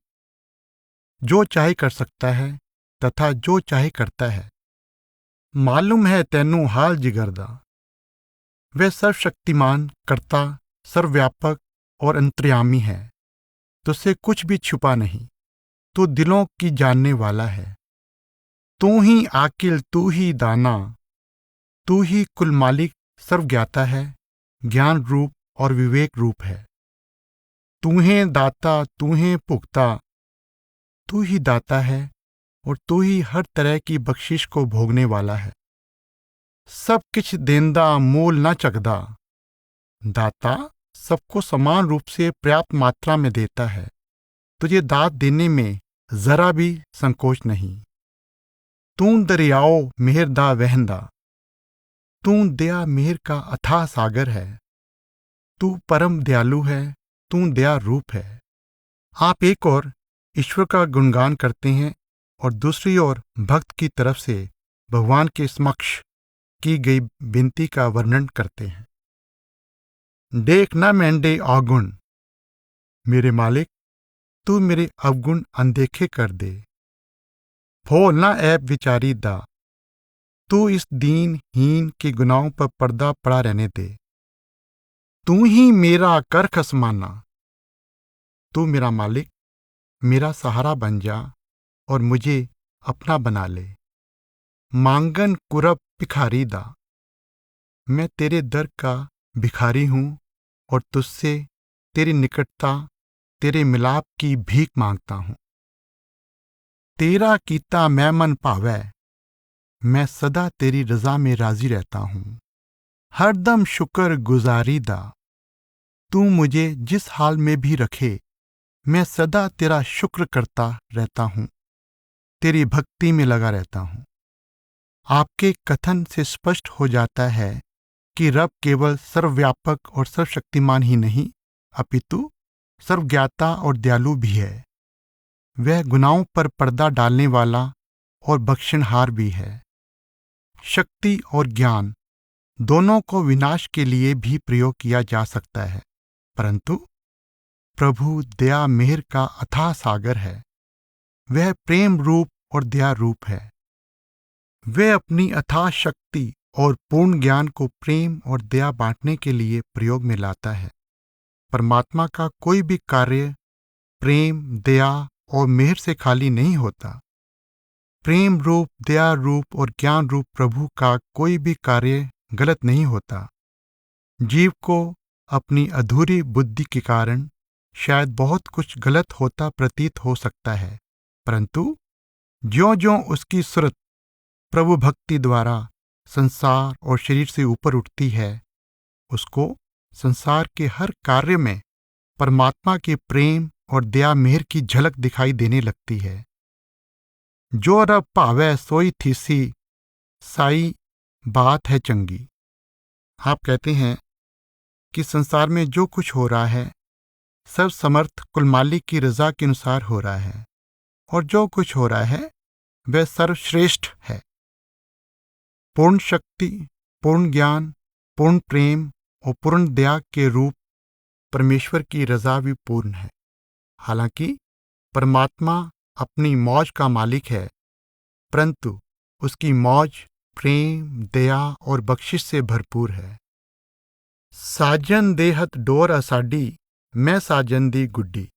जो चाहे कर सकता है तथा जो चाहे करता है। मालूम है तैनू हाल जिगरदा। वह सर्वशक्तिमान, कर्ता, सर्वव्यापक और अंतर्यामी है। तुझसे कुछ भी छुपा नहीं। तू दिलों की जानने वाला है। तू ही आकिल तू ही दाना, तू ही कुल मालिक सर्वज्ञाता है, ज्ञान रूप और विवेक रूप है। तूहे दाता तूहे भुगता, तू ही दाता है और तू ही हर तरह की बख्शिश को भोगने वाला है। सब किछ देंदा मूल न चकदा। दाता सबको समान रूप से पर्याप्त मात्रा में देता है। तुझे दात देने में जरा भी संकोच नहीं। तू दरियाओ मेहर दा वहंदा, तू दया मेहर का अथाह सागर है। तू परम दयालु है, तू दया रूप है। आप एक ओर ईश्वर का गुणगान करते हैं और दूसरी ओर भक्त की तरफ से भगवान के समक्ष की गई विनती का वर्णन करते हैं। देख ना मैंडे अवगुण, मेरे मालिक तू मेरे अवगुण अनदेखे कर दे। फोल ना ऐब विचारी दा, तू इस दीन हीन के गुनाहों पर पर्दा पड़ा रहने दे। तू ही मेरा कर खसमाना। तू मेरा मालिक, मेरा सहारा बन जा और मुझे अपना बना ले। मांगन कुरब भिखारी दा, मैं तेरे दर का भिखारी हूँ और तुझसे तेरी निकटता, तेरे मिलाप की भीख मांगता हूँ। तेरा कीता मैं मन भावै, मैं सदा तेरी रजा में राजी रहता हूँ। हरदम शुक्र गुजारी दा, तू मुझे जिस हाल में भी रखे, मैं सदा तेरा शुक्र करता रहता हूँ, तेरी भक्ति में लगा रहता हूँ। आपके कथन से स्पष्ट हो जाता है कि रब केवल सर्वव्यापक और सर्वशक्तिमान ही नहीं, अपितु सर्वज्ञाता और दयालु भी है। वह गुनाहों पर पर्दा डालने वाला और बख्शनहार भी है। शक्ति और ज्ञान दोनों को विनाश के लिए भी प्रयोग किया जा सकता है, परंतु प्रभु दया मेहर का अथाह सागर है। वह प्रेम रूप और दया रूप है। वह अपनी अथाह शक्ति और पूर्ण ज्ञान को प्रेम और दया बांटने के लिए प्रयोग में लाता है। परमात्मा का कोई भी कार्य प्रेम, दया और मेहर से खाली नहीं होता। प्रेम रूप, दया रूप और ज्ञान रूप प्रभु का कोई भी कार्य गलत नहीं होता। जीव को अपनी अधूरी बुद्धि के कारण शायद बहुत कुछ गलत होता प्रतीत हो सकता है, परंतु ज्यों-ज्यों उसकी सुरत प्रभु भक्ति द्वारा संसार और शरीर से ऊपर उठती है, उसको संसार के हर कार्य में परमात्मा के प्रेम और दया मेहर की झलक दिखाई देने लगती है। जो रब भावै सोई थीसी, साई बात है चंगी। आप कहते हैं कि संसार में जो कुछ हो रहा है सर्वसमर्थ कुल मालिक की रजा के अनुसार हो रहा है, और जो कुछ हो रहा है वह सर्वश्रेष्ठ है। पूर्ण शक्ति, पूर्ण ज्ञान, पूर्ण प्रेम और पूर्ण दया के रूप परमेश्वर की रजा भी पूर्ण है। हालांकि परमात्मा अपनी मौज का मालिक है, परंतु उसकी मौज प्रेम, दया और बख्शिश से भरपूर है। साजन देहत डोर असाडी, मैं साजन दी गुड्डी।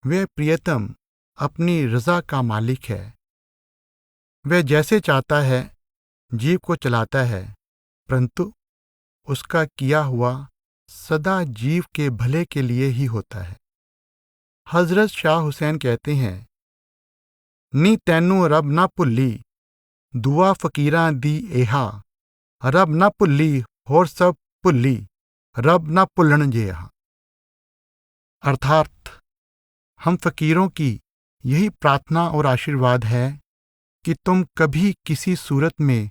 वह प्रियतम अपनी रजा का मालिक है। वह जैसे चाहता है जीव को चलाता है, परंतु उसका किया हुआ सदा जीव के भले के लिए ही होता है। हजरत शाह हुसैन कहते हैं, नी तैनू रब ना भुल्ली, दुआ फकीरां दी एहा, रब ना भुल्ली होर सब भुल्ली, रब ना भुल्लन जेहा। अर्थात हम फकीरों की यही प्रार्थना और आशीर्वाद है कि तुम कभी किसी सूरत में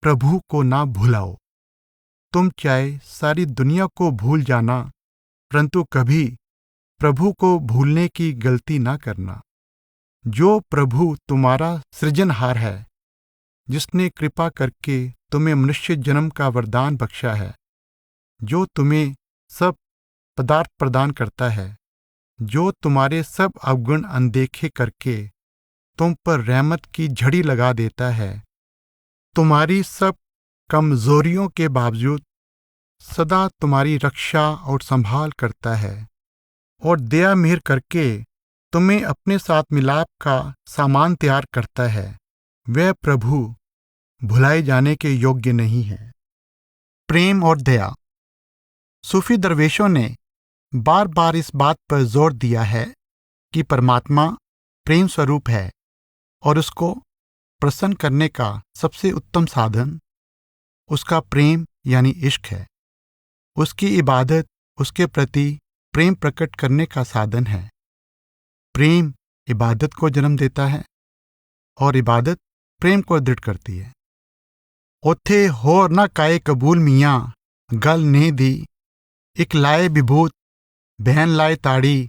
प्रभु को ना भुलाओ। तुम चाहे सारी दुनिया को भूल जाना, परंतु कभी प्रभु को भूलने की गलती ना करना। जो प्रभु तुम्हारा सृजनहार है, जिसने कृपा करके तुम्हें मनुष्य जन्म का वरदान बख्शा है, जो तुम्हें सब पदार्थ प्रदान करता है, जो तुम्हारे सब अवगुण अनदेखे करके तुम पर रहमत की झड़ी लगा देता है, तुम्हारी सब कमजोरियों के बावजूद सदा तुम्हारी रक्षा और संभाल करता है, और दया मेहर करके तुम्हें अपने साथ मिलाप का सामान तैयार करता है, वह प्रभु भुलाए जाने के योग्य नहीं है। प्रेम और दया। सूफी दरवेशों ने बार बार इस बात पर जोर दिया है कि परमात्मा प्रेम स्वरूप है और उसको प्रसन्न करने का सबसे उत्तम साधन उसका प्रेम यानी इश्क है। उसकी इबादत उसके प्रति प्रेम प्रकट करने का साधन है। प्रेम इबादत को जन्म देता है और इबादत प्रेम को दृढ़ करती है। ओथे होर ना काए कबूल मियाँ गल ने दी, एक लाए विभूत बहन लाए ताड़ी,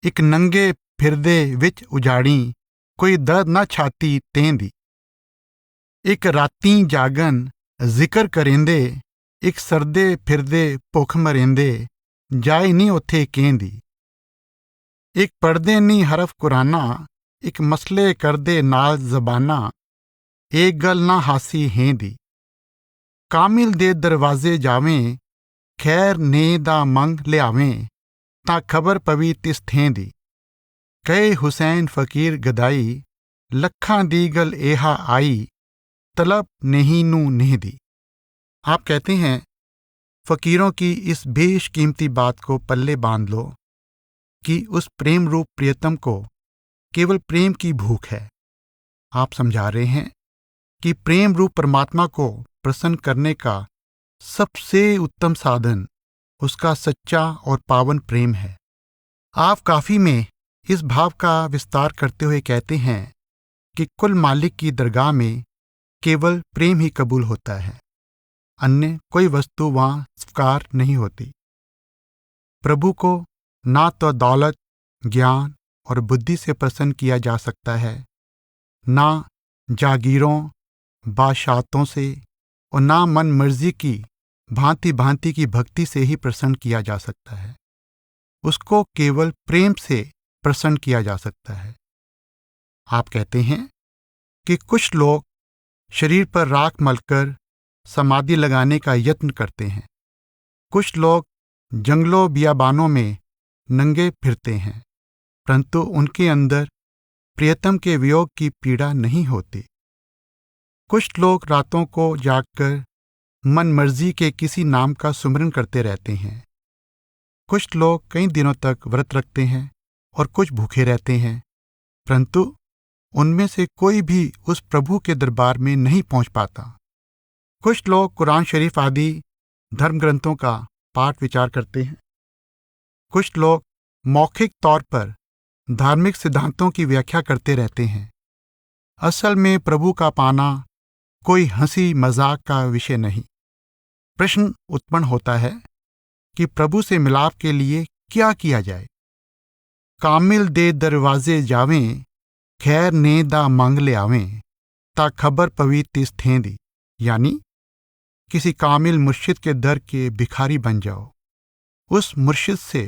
एक नंगे फिरदे विच उजाड़ी, कोई दर्द ना छाती तें दी। एक रातीं जागन जिक्र करेंदे, एक सरदे फिरदे भुख मरेंदे, जाए नी ओथे कें दी। एक पढ़दे नी हरफ कुराना, एक मसले करदे नाल जबाना, एक गल ना हासी हें दी। कामिल दे दरवाजे जावें, खैर ने दा मंग लियावें, तां खबर पवी तिस थें दी। कहे हुसैन फकीर गदाई, लखां दी गल एहा आई, तलब नहीं नू नहीं दी। आप कहते हैं फकीरों की इस बेशकीमती बात को पल्ले बांध लो कि उस प्रेम रूप प्रियतम को केवल प्रेम की भूख है। आप समझा रहे हैं कि प्रेम रूप परमात्मा को प्रसन्न करने का सबसे उत्तम साधन उसका सच्चा और पावन प्रेम है। आप काफी में इस भाव का विस्तार करते हुए कहते हैं कि कुल मालिक की दरगाह में केवल प्रेम ही कबूल होता है, अन्य कोई वस्तु वहां स्वीकार नहीं होती। प्रभु को ना तो दौलत, ज्ञान और बुद्धि से प्रसन्न किया जा सकता है, ना जागीरों, बादशाहतों से, और ना मन मर्जी की भांति भांति की भक्ति से ही प्रसन्न किया जा सकता है। उसको केवल प्रेम से प्रसन्न किया जा सकता है। आप कहते हैं कि कुछ लोग शरीर पर राख मलकर समाधि लगाने का यत्न करते हैं। कुछ लोग जंगलों बियाबानों में नंगे फिरते हैं, परंतु उनके अंदर प्रियतम के वियोग की पीड़ा नहीं होती। कुछ लोग रातों को जागकर मन मर्जी के किसी नाम का सुमिरन करते रहते हैं। कुछ लोग कई दिनों तक व्रत रखते हैं और कुछ भूखे रहते हैं, परंतु उनमें से कोई भी उस प्रभु के दरबार में नहीं पहुंच पाता। कुछ लोग कुरान शरीफ आदि धर्म ग्रंथों का पाठ विचार करते हैं। कुछ लोग मौखिक तौर पर धार्मिक सिद्धांतों की व्याख्या करते रहते हैं। असल में प्रभु का पाना कोई हंसी मजाक का विषय नहीं। प्रश्न उत्पन्न होता है कि प्रभु से मिलाप के लिए क्या किया जाए। कामिल दे दरवाजे जावें, खैर ने दा मांग ले आवें, ता खबर पवी तिस थेंदी। यानी किसी कामिल मुर्शिद के दर के भिखारी बन जाओ, उस मुर्शिद से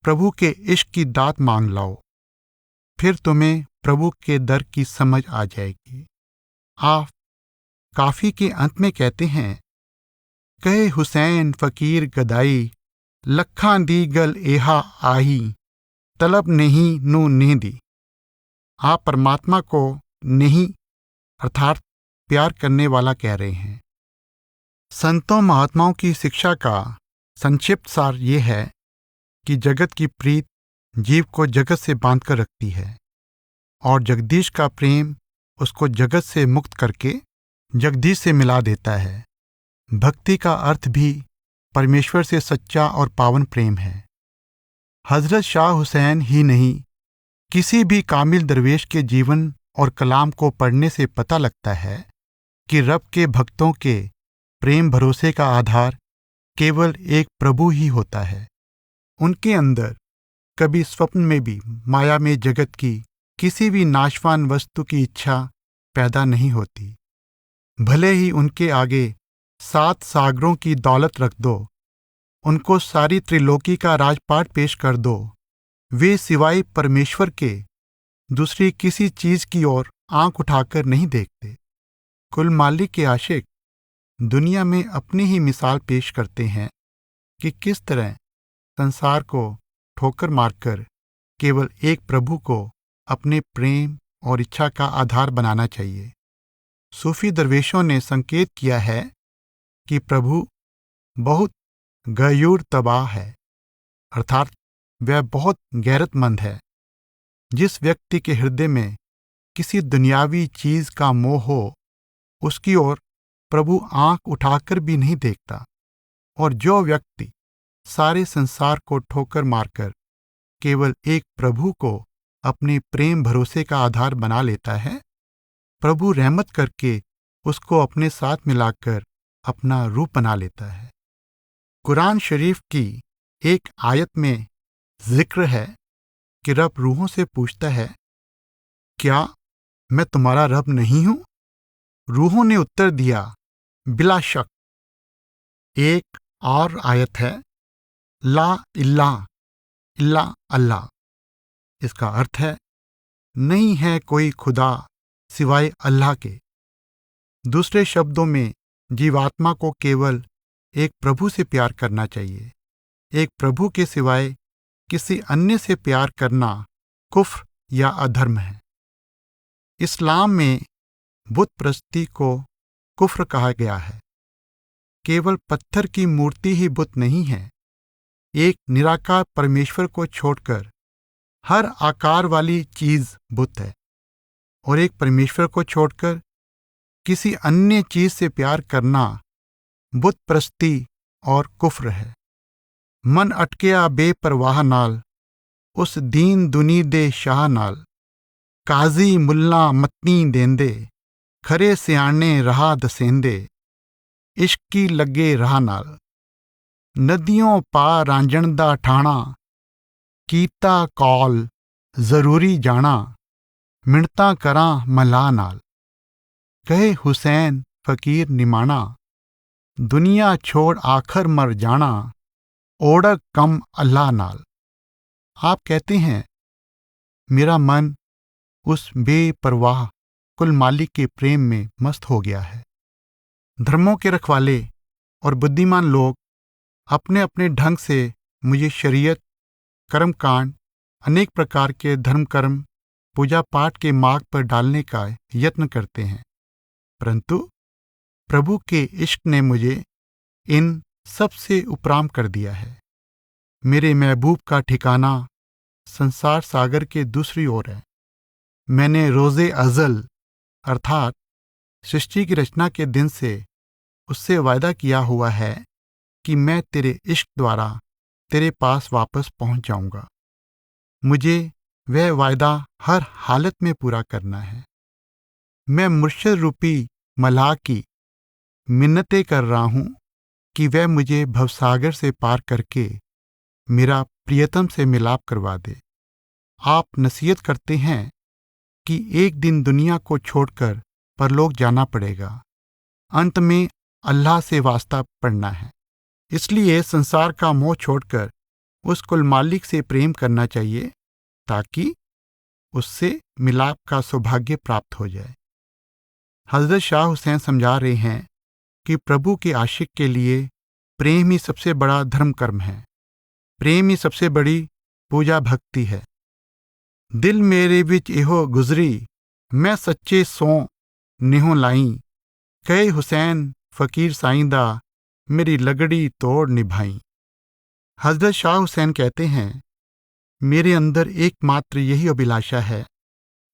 प्रभु के इश्क की दात मांग लाओ, फिर तुम्हें प्रभु के दर की समझ आ जाएगी। आप काफी के अंत में कहते हैं, कहे हुसैन फकीर गदाई, लखां दी गल एहा आही, तलब नहीं नू नहीं दी। आप परमात्मा को नहीं अर्थात प्यार करने वाला कह रहे हैं। संतों महात्माओं की शिक्षा का संक्षिप्त सार ये है कि जगत की प्रीत जीव को जगत से बांधकर रखती है और जगदीश का प्रेम उसको जगत से मुक्त करके जगदीश से मिला देता है। भक्ति का अर्थ भी परमेश्वर से सच्चा और पावन प्रेम है। हजरत शाह हुसैन ही नहीं, किसी भी कामिल दरवेश के जीवन और कलाम को पढ़ने से पता लगता है कि रब के भक्तों के प्रेम भरोसे का आधार केवल एक प्रभु ही होता है। उनके अंदर कभी स्वप्न में भी माया में जगत की किसी भी नाशवान वस्तु की इच्छा पैदा नहीं होती। भले ही उनके आगे 7 सागरों की दौलत रख दो, उनको सारी त्रिलोकी का राजपाट पेश कर दो, वे सिवाय परमेश्वर के दूसरी किसी चीज की ओर आंख उठाकर नहीं देखते। कुल मालिक के आशिक दुनिया में अपनी ही मिसाल पेश करते हैं कि किस तरह संसार को ठोकर मारकर केवल एक प्रभु को अपने प्रेम और इच्छा का आधार बनाना चाहिए। सूफी दरवेशों ने संकेत किया है कि प्रभु बहुत गयूर तबाह है, अर्थात वह बहुत गैरतमंद है। जिस व्यक्ति के हृदय में किसी दुनियावी चीज का मोह हो, उसकी ओर प्रभु आंख उठाकर भी नहीं देखता। और जो व्यक्ति सारे संसार को ठोकर मारकर केवल एक प्रभु को अपने प्रेम भरोसे का आधार बना लेता है, प्रभु रहमत करके उसको अपने साथ मिलाकर अपना रूप बना लेता है। कुरान शरीफ की एक आयत में जिक्र है कि रब रूहों से पूछता है, क्या मैं तुम्हारा रब नहीं हूं? रूहों ने उत्तर दिया, बिला शक। एक और आयत है, ला इल्ला इल्ला अल्लाह। इसका अर्थ है, नहीं है कोई खुदा सिवाय अल्लाह के। दूसरे शब्दों में जीवात्मा को केवल एक प्रभु से प्यार करना चाहिए। एक प्रभु के सिवाय किसी अन्य से प्यार करना कुफ्र या अधर्म है। इस्लाम में बुत परस्ती को कुफ्र कहा गया है। केवल पत्थर की मूर्ति ही बुत नहीं है। एक निराकार परमेश्वर को छोड़कर हर आकार वाली चीज बुत है, और एक परमेश्वर को छोड़कर किसी अन्य चीज से प्यार करना बुत परस्ती और कुफ्र है। मन अटकिया बेपरवाह नाल, उस दीन दुनी दे शाह नाल, काजी मुल्ला मतनी देंदे, खरे सियाणे राह दसेंदे, इश्की लगे राह नाल। नदियों पा रांझण दा ठाणा, कीता कौल जरूरी जाना, मिणता करां मलाह नाल। कहे हुसैन फकीर निमाणा, दुनिया छोड़ आखर मर जाना, ओढ़क कम अल्लाह नाल। आप कहते हैं, मेरा मन उस बेपरवाह कुल मालिक के प्रेम में मस्त हो गया है। धर्मों के रखवाले और बुद्धिमान लोग अपने अपने ढंग से मुझे शरीयत, कर्मकांड, अनेक प्रकार के धर्म कर्म, पूजा पाठ के मार्ग पर डालने का यत्न करते हैं, परंतु प्रभु के इश्क ने मुझे इन सब से उपराम कर दिया है। मेरे महबूब का ठिकाना संसार सागर के दूसरी ओर है। मैंने रोज़े अज़ल अर्थात सृष्टि की रचना के दिन से उससे वायदा किया हुआ है कि मैं तेरे इश्क द्वारा तेरे पास वापस पहुंच जाऊंगा। मुझे वह वायदा हर हालत में पूरा करना है। मैं मुर्शिद रूपी मलाह की मिन्नतें कर रहा हूं कि वह मुझे भवसागर से पार करके मेरा प्रियतम से मिलाप करवा दे। आप नसीहत करते हैं कि एक दिन दुनिया को छोड़कर परलोक जाना पड़ेगा, अंत में अल्लाह से वास्ता पड़ना है। इसलिए संसार का मोह छोड़कर उस कुल मालिक से प्रेम करना चाहिए, ताकि उससे मिलाप का सौभाग्य प्राप्त हो जाए। हजरत शाह हुसैन समझा रहे हैं कि प्रभु के आशिक के लिए प्रेम ही सबसे बड़ा धर्म कर्म है। प्रेम ही सबसे बड़ी पूजा भक्ति है। दिल मेरे विच इहो गुजरी, मैं सच्चे सो निहो लाई, कहे हुसैन फकीर साईंदा, मेरी लगड़ी तोड़ निभाई। हजरत शाह हुसैन कहते हैं, मेरे अंदर एकमात्र यही अभिलाषा है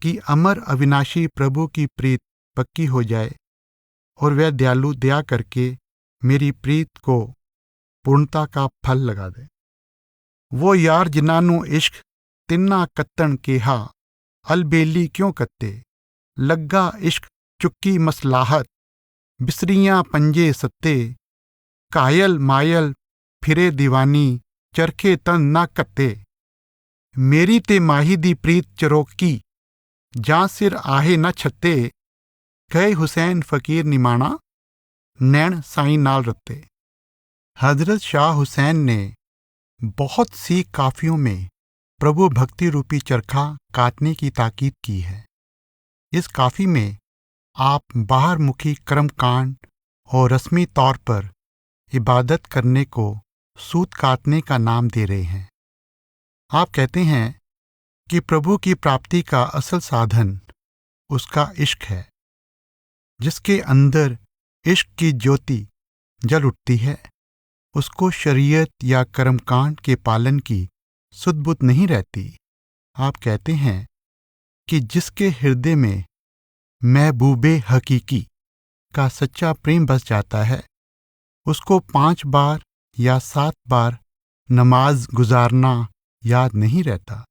कि अमर अविनाशी प्रभु की प्रीत पक्की हो जाए और वह दयालु दया करके मेरी प्रीत को पूर्णता का फल लगा दे। वो यार जिन्हां इश्क तिन्ना कत्तन केहा, अलबेली क्यों कत्ते, लग्गा इश्क चुक्की मसलाहत, बिसरियां पंजे सत्ते, कायल मायल फिरे दीवानी, चरखे तन ना कत्ते। मेरी ते माही दी प्रीत चरोकी, जां सिर आहे न छत्ते, कहे हुसैन फकीर निमाणा, नैण साईं नाल रत्ते। हजरत शाह हुसैन ने बहुत सी काफियों में प्रभु भक्ति रूपी चरखा काटने की ताकीद की है। इस काफी में आप बाहरमुखी कर्मकांड और रस्मी तौर पर इबादत करने को सूत काटने का नाम दे रहे हैं। आप कहते हैं कि प्रभु की प्राप्ति का असल साधन उसका इश्क है। जिसके अंदर इश्क की ज्योति जल उठती है, उसको शरीयत या कर्मकांड के पालन की सुध-बुध नहीं रहती। आप कहते हैं कि जिसके हृदय में महबूबे हकीकी का सच्चा प्रेम बस जाता है, उसको 5 बार या 7 बार नमाज गुजारना याद नहीं रहता।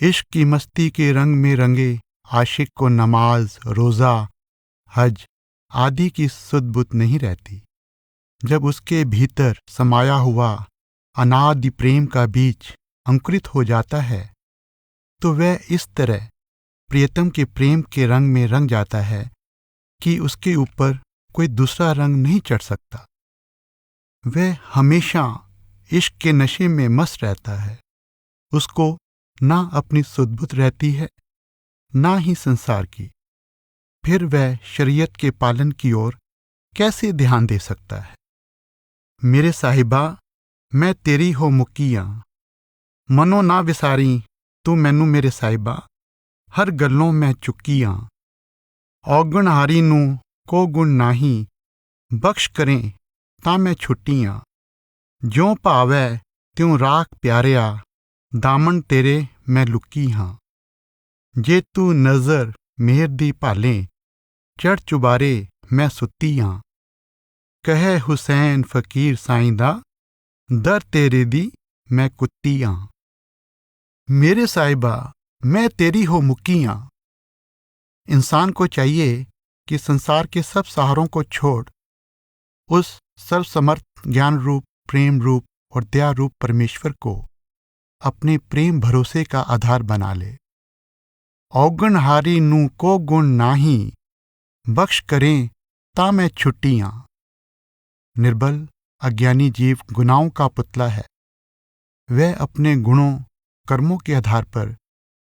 इश्क की मस्ती के रंग में रंगे आशिक को नमाज, रोज़ा, हज आदि की सुध-बुध नहीं रहती। जब उसके भीतर समाया हुआ अनादि प्रेम का बीज अंकुरित हो जाता है, तो वह इस तरह प्रियतम के प्रेम के रंग में रंग जाता है कि उसके ऊपर कोई दूसरा रंग नहीं चढ़ सकता। वह हमेशा इश्क के नशे में मस्त रहता है। उसको ना अपनी सुध-बुध रहती है, ना ही संसार की। फिर वह शरीयत के पालन की ओर कैसे ध्यान दे सकता है। मेरे साहिबा, मैं तेरी हो मुकियां, मनो ना विसारी तू मैनू मेरे साहिबा, हर गल्लों मैं चुकियां। औगणहारी नू को गुण नाही, बख्श करें तां मैं छुट्टियां। ज्यों भावै त्यों राख प्यारिया, दामन तेरे मैं लुकी हां। जे तू नज़र मेहर दी भालें, चढ़ चुबारे मैं सुत्ती हां। कहे हुसैन फकीर साईं दा, दर तेरे दी मैं कुत्ती हां। मेरे साहिबा मैं तेरी हो मुक्की हां। इंसान को चाहिए कि संसार के सब सहारों को छोड़ उस सर्वसमर्थ ज्ञान रूप, प्रेम रूप और दया रूप परमेश्वर को अपने प्रेम भरोसे का आधार बना ले। औगणहारी नू को गुण नाही, बख्श करें ता मैं छुट्टियां। निर्बल अज्ञानी जीव गुनाहों का पुतला है। वह अपने गुणों, कर्मों के आधार पर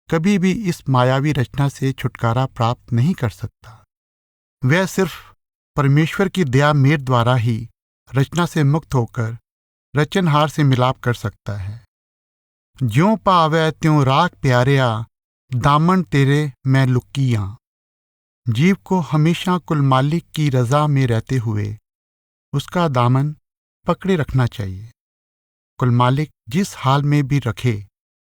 कभी भी इस मायावी रचना से छुटकारा प्राप्त नहीं कर सकता। वह सिर्फ परमेश्वर की दया मेर द्वारा ही रचना से मुक्त होकर रचनहार से मिलाप कर सकता है। ज्यों पावै त्यों राख प्यारिया, दामन तेरे मैं लुकियां। जीव को हमेशा कुल मालिक की रजा में रहते हुए उसका दामन पकड़े रखना चाहिए। कुल मालिक जिस हाल में भी रखे,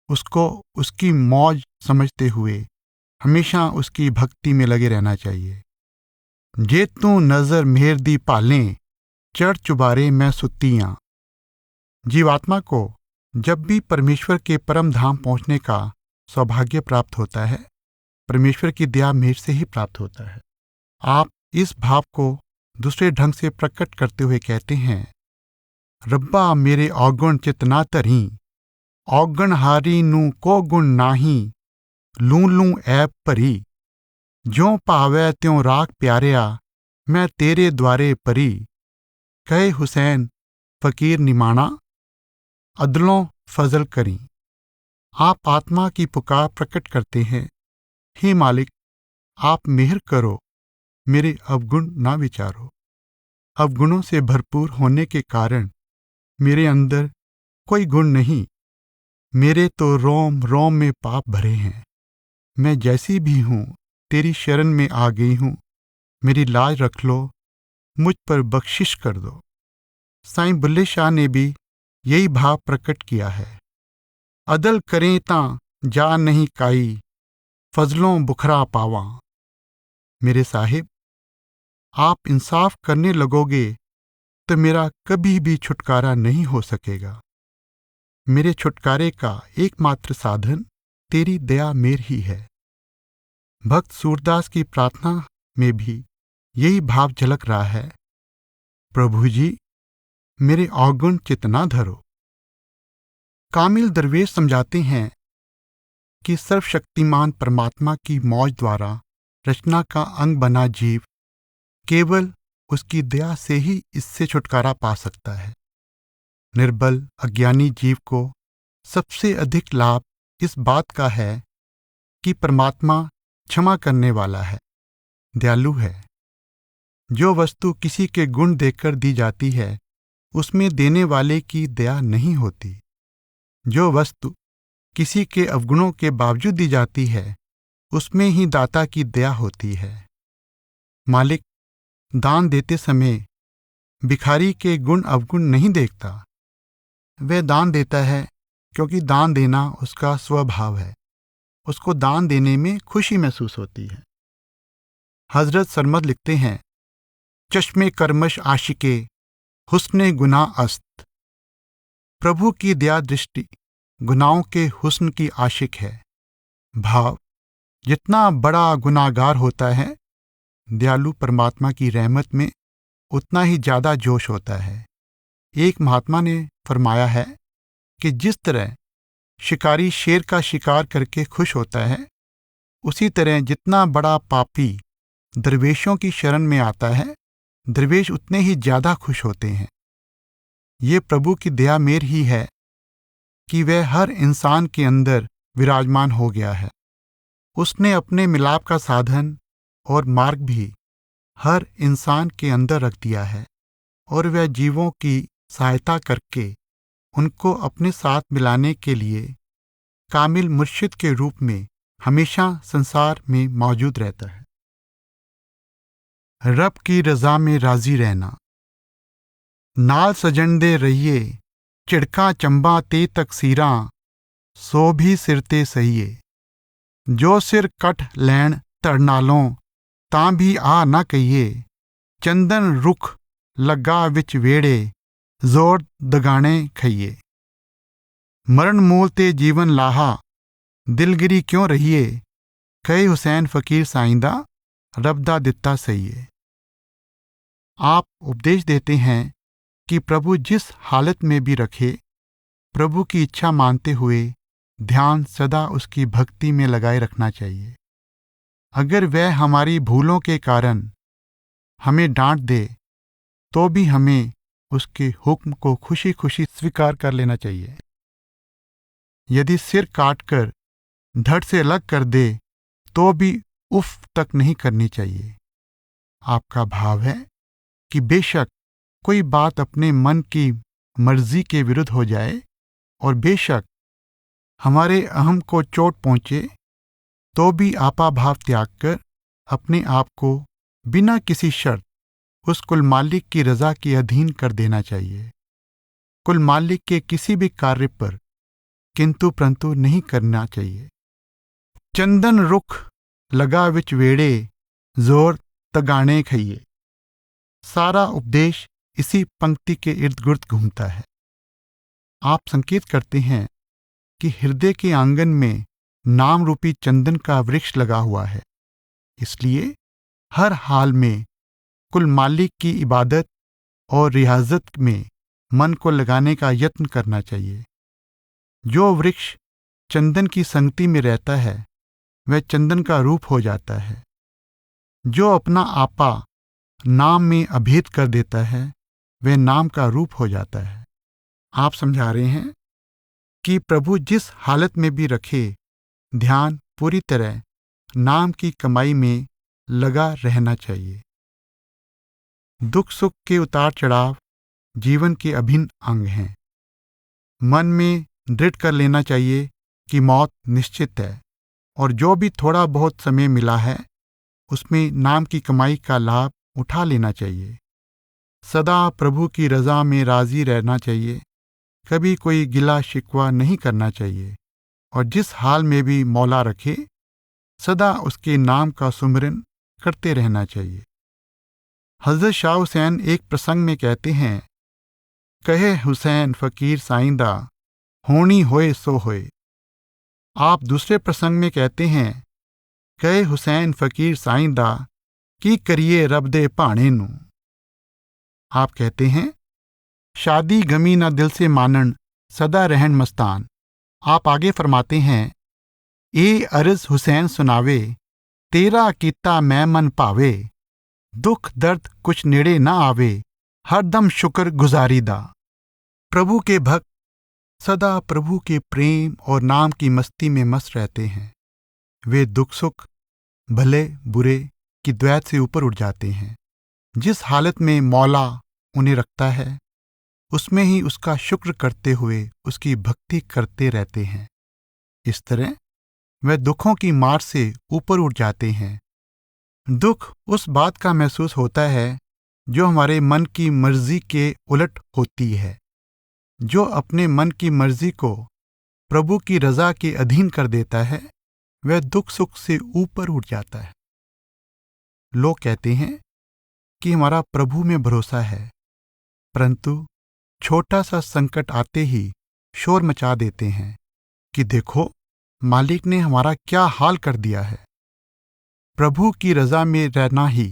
उसको उसकी मौज समझते हुए हमेशा उसकी भक्ति में लगे रहना चाहिए। जे तू नजर मेहर दी पालें, चढ़ चुबारे मैं सुत्तियां। जीवात्मा को जब भी परमेश्वर के परम धाम पहुंचने का सौभाग्य प्राप्त होता है, परमेश्वर की दया मेहर से ही प्राप्त होता है। आप इस भाव को दूसरे ढंग से प्रकट करते हुए कहते हैं, रब्बा मेरे औगुण चितना धरी, औगणहारी नू को गुण नाही, लूं लूं ऐब भरी। ज्यों भावै त्यों राख प्यारिया, मैं तेरे द्वारे परी। कहे हुसैन फकीर निमाणा, अदलों फजल करी। आप आत्मा की पुकार प्रकट करते हैं, हे मालिक आप मेहर करो, मेरे अवगुण ना विचारो। अवगुणों से भरपूर होने के कारण मेरे अंदर कोई गुण नहीं। मेरे तो रोम रोम में पाप भरे हैं। मैं जैसी भी हूँ तेरी शरण में आ गई हूँ। मेरी लाज रख लो, मुझ पर बख्शिश कर दो। साईं बुल्ले शाह ने भी यही भाव प्रकट किया है। अदल करें तां जा नहीं काई, फजलों बुखरा पावा। मेरे साहिब, आप इंसाफ करने लगोगे तो मेरा कभी भी छुटकारा नहीं हो सकेगा। मेरे छुटकारे का एकमात्र साधन तेरी दया मेर ही है। भक्त सूरदास की प्रार्थना में भी यही भाव झलक रहा है, प्रभु जी मेरे अवगुण चितना धरो। कामिल दरवेश समझाते हैं कि सर्वशक्तिमान परमात्मा की मौज द्वारा रचना का अंग बना जीव केवल उसकी दया से ही इससे छुटकारा पा सकता है। निर्बल अज्ञानी जीव को सबसे अधिक लाभ इस बात का है कि परमात्मा क्षमा करने वाला है, दयालु है। जो वस्तु किसी के गुण देखकर दी जाती है, उसमें देने वाले की दया नहीं होती। जो वस्तु किसी के अवगुणों के बावजूद दी जाती है, उसमें ही दाता की दया होती है। मालिक दान देते समय भिखारी के गुण अवगुण नहीं देखता। वह दान देता है क्योंकि दान देना उसका स्वभाव है। उसको दान देने में खुशी महसूस होती है। हजरत सरमद लिखते हैं, चश्मे कर्मश आशिके हुस्ने गुनाह अस्त। प्रभु की दया दृष्टि गुनाहों के हुस्न की आशिक है। भाव, जितना बड़ा गुनाहगार होता है, दयालु परमात्मा की रहमत में उतना ही ज्यादा जोश होता है। एक महात्मा ने फरमाया है कि जिस तरह शिकारी शेर का शिकार करके खुश होता है, उसी तरह जितना बड़ा पापी दरवेशों की शरण में आता है, दरवेश उतने ही ज्यादा खुश होते हैं। ये प्रभु की दया मेर ही है कि वह हर इंसान के अंदर विराजमान हो गया है। उसने अपने मिलाप का साधन और मार्ग भी हर इंसान के अंदर रख दिया है और वह जीवों की सहायता करके उनको अपने साथ मिलाने के लिए कामिल मुर्शिद के रूप में हमेशा संसार में मौजूद रहता है। रब की रजा में राजी रहना। नाल सजन दे रहिए, झिड़का चंबा ते तकसीरां, सो भी सिर ते सहीए। जो सिर कट लैन धड़ नालों, तां भी आ ना कहिए। चंदन रुख लगा विच वेड़े, जोर दगाने खइए। मरण मूल ते जीवन लाहा, दिलगिरी क्यों रहिए। कहे हुसैन फकीर साइंदा, रब दा दिता सहीए। आप उपदेश देते हैं कि प्रभु जिस हालत में भी रखे, प्रभु की इच्छा मानते हुए ध्यान सदा उसकी भक्ति में लगाए रखना चाहिए। अगर वह हमारी भूलों के कारण हमें डांट दे, तो भी हमें उसके हुक्म को खुशी खुशी स्वीकार कर लेना चाहिए। यदि सिर काट कर धड़ से अलग कर दे, तो भी उफ तक नहीं करनी चाहिए। आपका भाव है कि बेशक कोई बात अपने मन की मर्जी के विरुद्ध हो जाए और बेशक हमारे अहम को चोट पहुंचे, तो भी आपा भाव त्याग कर अपने आप को बिना किसी शर्त उस कुल मालिक की रजा के अधीन कर देना चाहिए। कुल मालिक के किसी भी कार्य पर किंतु परंतु नहीं करना चाहिए। चंदन रुख लगा विच वेड़े, जोर तगाने खइए। सारा उपदेश इसी पंक्ति के इर्द गिर्द घूमता है। आप संकेत करते हैं कि हृदय के आंगन में नाम रूपी चंदन का वृक्ष लगा हुआ है, इसलिए हर हाल में कुल मालिक की इबादत और रियाजत में मन को लगाने का यत्न करना चाहिए। जो वृक्ष चंदन की संगति में रहता है, वह चंदन का रूप हो जाता है। जो अपना आपा नाम में अभेद कर देता है, वह नाम का रूप हो जाता है। आप समझा रहे हैं कि प्रभु जिस हालत में भी रखे, ध्यान पूरी तरह नाम की कमाई में लगा रहना चाहिए। दुख सुख के उतार चढ़ाव जीवन के अभिन्न अंग हैं। मन में दृढ़ कर लेना चाहिए कि मौत निश्चित है, और जो भी थोड़ा बहुत समय मिला है, उसमें नाम की कमाई का लाभ उठा लेना चाहिए। सदा प्रभु की रजा में राजी रहना चाहिए। कभी कोई गिला शिकवा नहीं करना चाहिए, और जिस हाल में भी मौला रखे, सदा उसके नाम का सुमिरन करते रहना चाहिए। हजरत शाह हुसैन एक प्रसंग में कहते हैं, कहे हुसैन फकीर साइंदा, होनी होए सो होए। आप दूसरे प्रसंग में कहते हैं, कहे हुसैन फकीर साइंदा, की करिए रब दे भाणे नू। आप कहते हैं, शादी गमी ना दिल से मानन, सदा रहन मस्तान। आप आगे फरमाते हैं, ए अर्ज हुसैन सुनावे, तेरा कीता मैं मन भावे। दुख दर्द कुछ नेड़े ना आवे, हरदम शुक्र गुजारी दा। प्रभु के भक्त सदा प्रभु के प्रेम और नाम की मस्ती में मस्त रहते हैं। वे दुख सुख, भले बुरे की द्वैत से ऊपर उठ जाते हैं। जिस हालत में मौला उन्हें रखता है, उसमें ही उसका शुक्र करते हुए उसकी भक्ति करते रहते हैं। इस तरह वे दुखों की मार से ऊपर उठ जाते हैं। दुख उस बात का महसूस होता है जो हमारे मन की मर्जी के उलट होती है। जो अपने मन की मर्जी को प्रभु की रजा के अधीन कर देता है, वह दुख सुख से ऊपर उठ जाता है। लोग कहते हैं कि हमारा प्रभु में भरोसा है, परंतु छोटा सा संकट आते ही शोर मचा देते हैं कि देखो, मालिक ने हमारा क्या हाल कर दिया है। प्रभु की रजा में रहना ही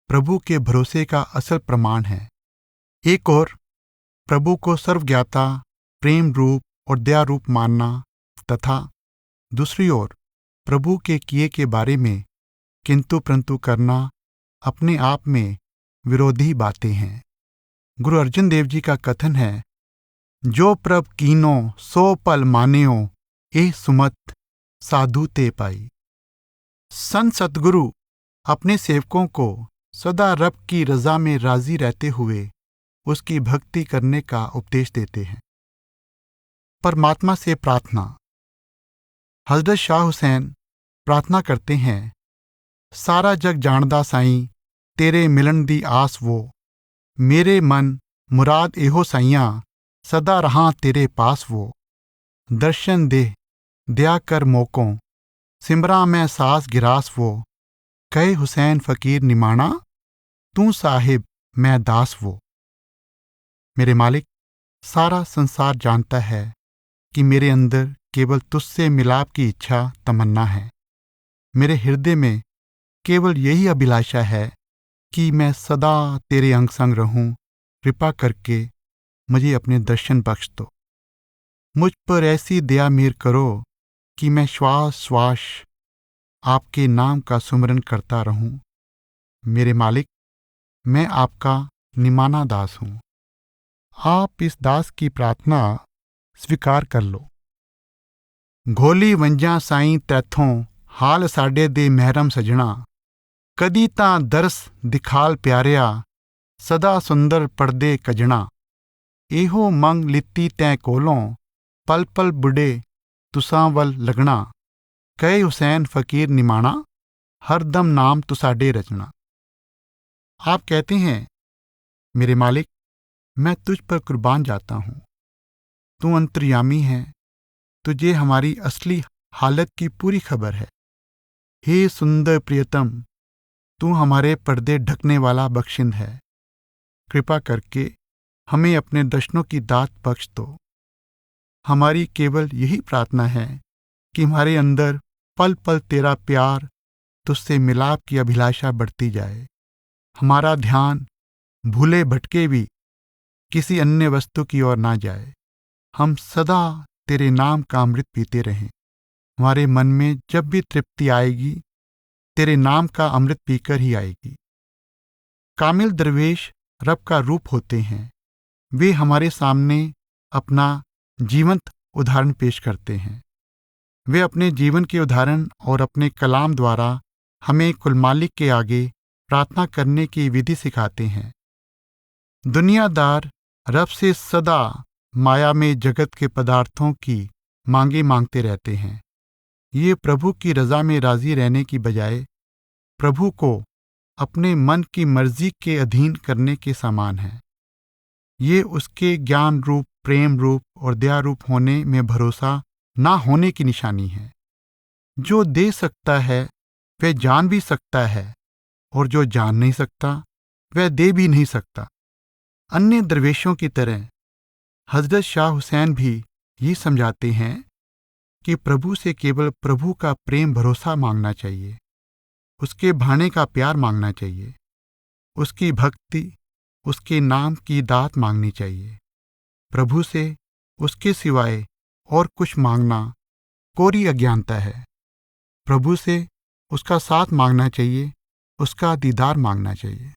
प्रभु के भरोसे का असल प्रमाण है। एक और प्रभु को सर्वज्ञाता, प्रेम रूप और दया रूप मानना, तथा दूसरी ओर प्रभु के किए के बारे में किंतु परंतु करना अपने आप में विरोधी बातें हैं। गुरु अर्जन देव जी का कथन है, जो प्रभ कीनो सो पल मान्यो, ए सुमत साधु ते पाई। संत सतगुरु अपने सेवकों को सदा रब की रजा में राजी रहते हुए उसकी भक्ति करने का उपदेश देते हैं। परमात्मा से प्रार्थना। हजरत शाह हुसैन प्रार्थना करते हैं, सारा जग जाणदा साईं तेरे मिलन दी आस वो, मेरे मन मुराद एहो साईयां सदा रहां तेरे पास वो, दर्शन दे दया कर मोकों सिमरा मैं सास गिरास वो, कहे हुसैन फकीर निमाणा तू साहिब मैं दास वो। मेरे मालिक, सारा संसार जानता है कि मेरे अंदर केवल तुझसे मिलाप की इच्छा तमन्ना है। मेरे हृदय में केवल यही अभिलाषा है कि मैं सदा तेरे अंग संग रहूं। कृपा करके मुझे अपने दर्शन बख्श दो। मुझ पर ऐसी दया मेहर करो कि मैं श्वास श्वास आपके नाम का सुमरन करता रहूं। मेरे मालिक, मैं आपका निमाना दास हूं। आप इस दास की प्रार्थना स्वीकार कर लो। घोली वंजा साईं तैथों हाल साडे दे महरम सजना, कदी तां दरस दिखाल प्यारिया सदा सुंदर पड़दे कजना, एहो मंग लित्ती तैं कोलों पल पल बुढ़े तुसां वल लगना, कहे हुसैन फकीर निमाणा हर दम नाम तुसाडे रचना। आप कहते हैं, मेरे मालिक, मैं तुझ पर कुर्बान जाता हूं। तू अंतर्यामी है, तुझे हमारी असली हालत की पूरी खबर है। हे सुंदर प्रियतम, तू हमारे पर्दे ढकने वाला बख्शिंद है। कृपा करके हमें अपने दर्शनों की दात बख्श दो। हमारी केवल यही प्रार्थना है कि हमारे अंदर पल पल तेरा प्यार, तुझसे मिलाप की अभिलाषा बढ़ती जाए। हमारा ध्यान भूले भटके भी किसी अन्य वस्तु की ओर ना जाए। हम सदा तेरे नाम का अमृत पीते रहें। हमारे मन में जब भी तृप्ति आएगी, तेरे नाम का अमृत पीकर ही आएगी। कामिल दरवेश रब का रूप होते हैं। वे हमारे सामने अपना जीवंत उदाहरण पेश करते हैं। वे अपने जीवन के उदाहरण और अपने कलाम द्वारा हमें कुल मालिक के आगे प्रार्थना करने की विधि सिखाते हैं। दुनियादार रब से सदा माया में जगत के पदार्थों की मांगे मांगते रहते हैं। ये प्रभु की रजा में राजी रहने की बजाय प्रभु को अपने मन की मर्जी के अधीन करने के समान है। ये उसके ज्ञान रूप, प्रेम रूप और दया रूप होने में भरोसा ना होने की निशानी है। जो दे सकता है वह जान भी सकता है, और जो जान नहीं सकता वह दे भी नहीं सकता। अन्य दरवेशों की तरह हजरत शाह हुसैन भी ये समझाते हैं कि प्रभु से केवल प्रभु का प्रेम भरोसा मांगना चाहिए, उसके भाने का प्यार मांगना चाहिए, उसकी भक्ति, उसके नाम की दात मांगनी चाहिए। प्रभु से उसके सिवाय और कुछ मांगना कोरी अज्ञानता है। प्रभु से उसका साथ मांगना चाहिए, उसका दीदार मांगना चाहिए।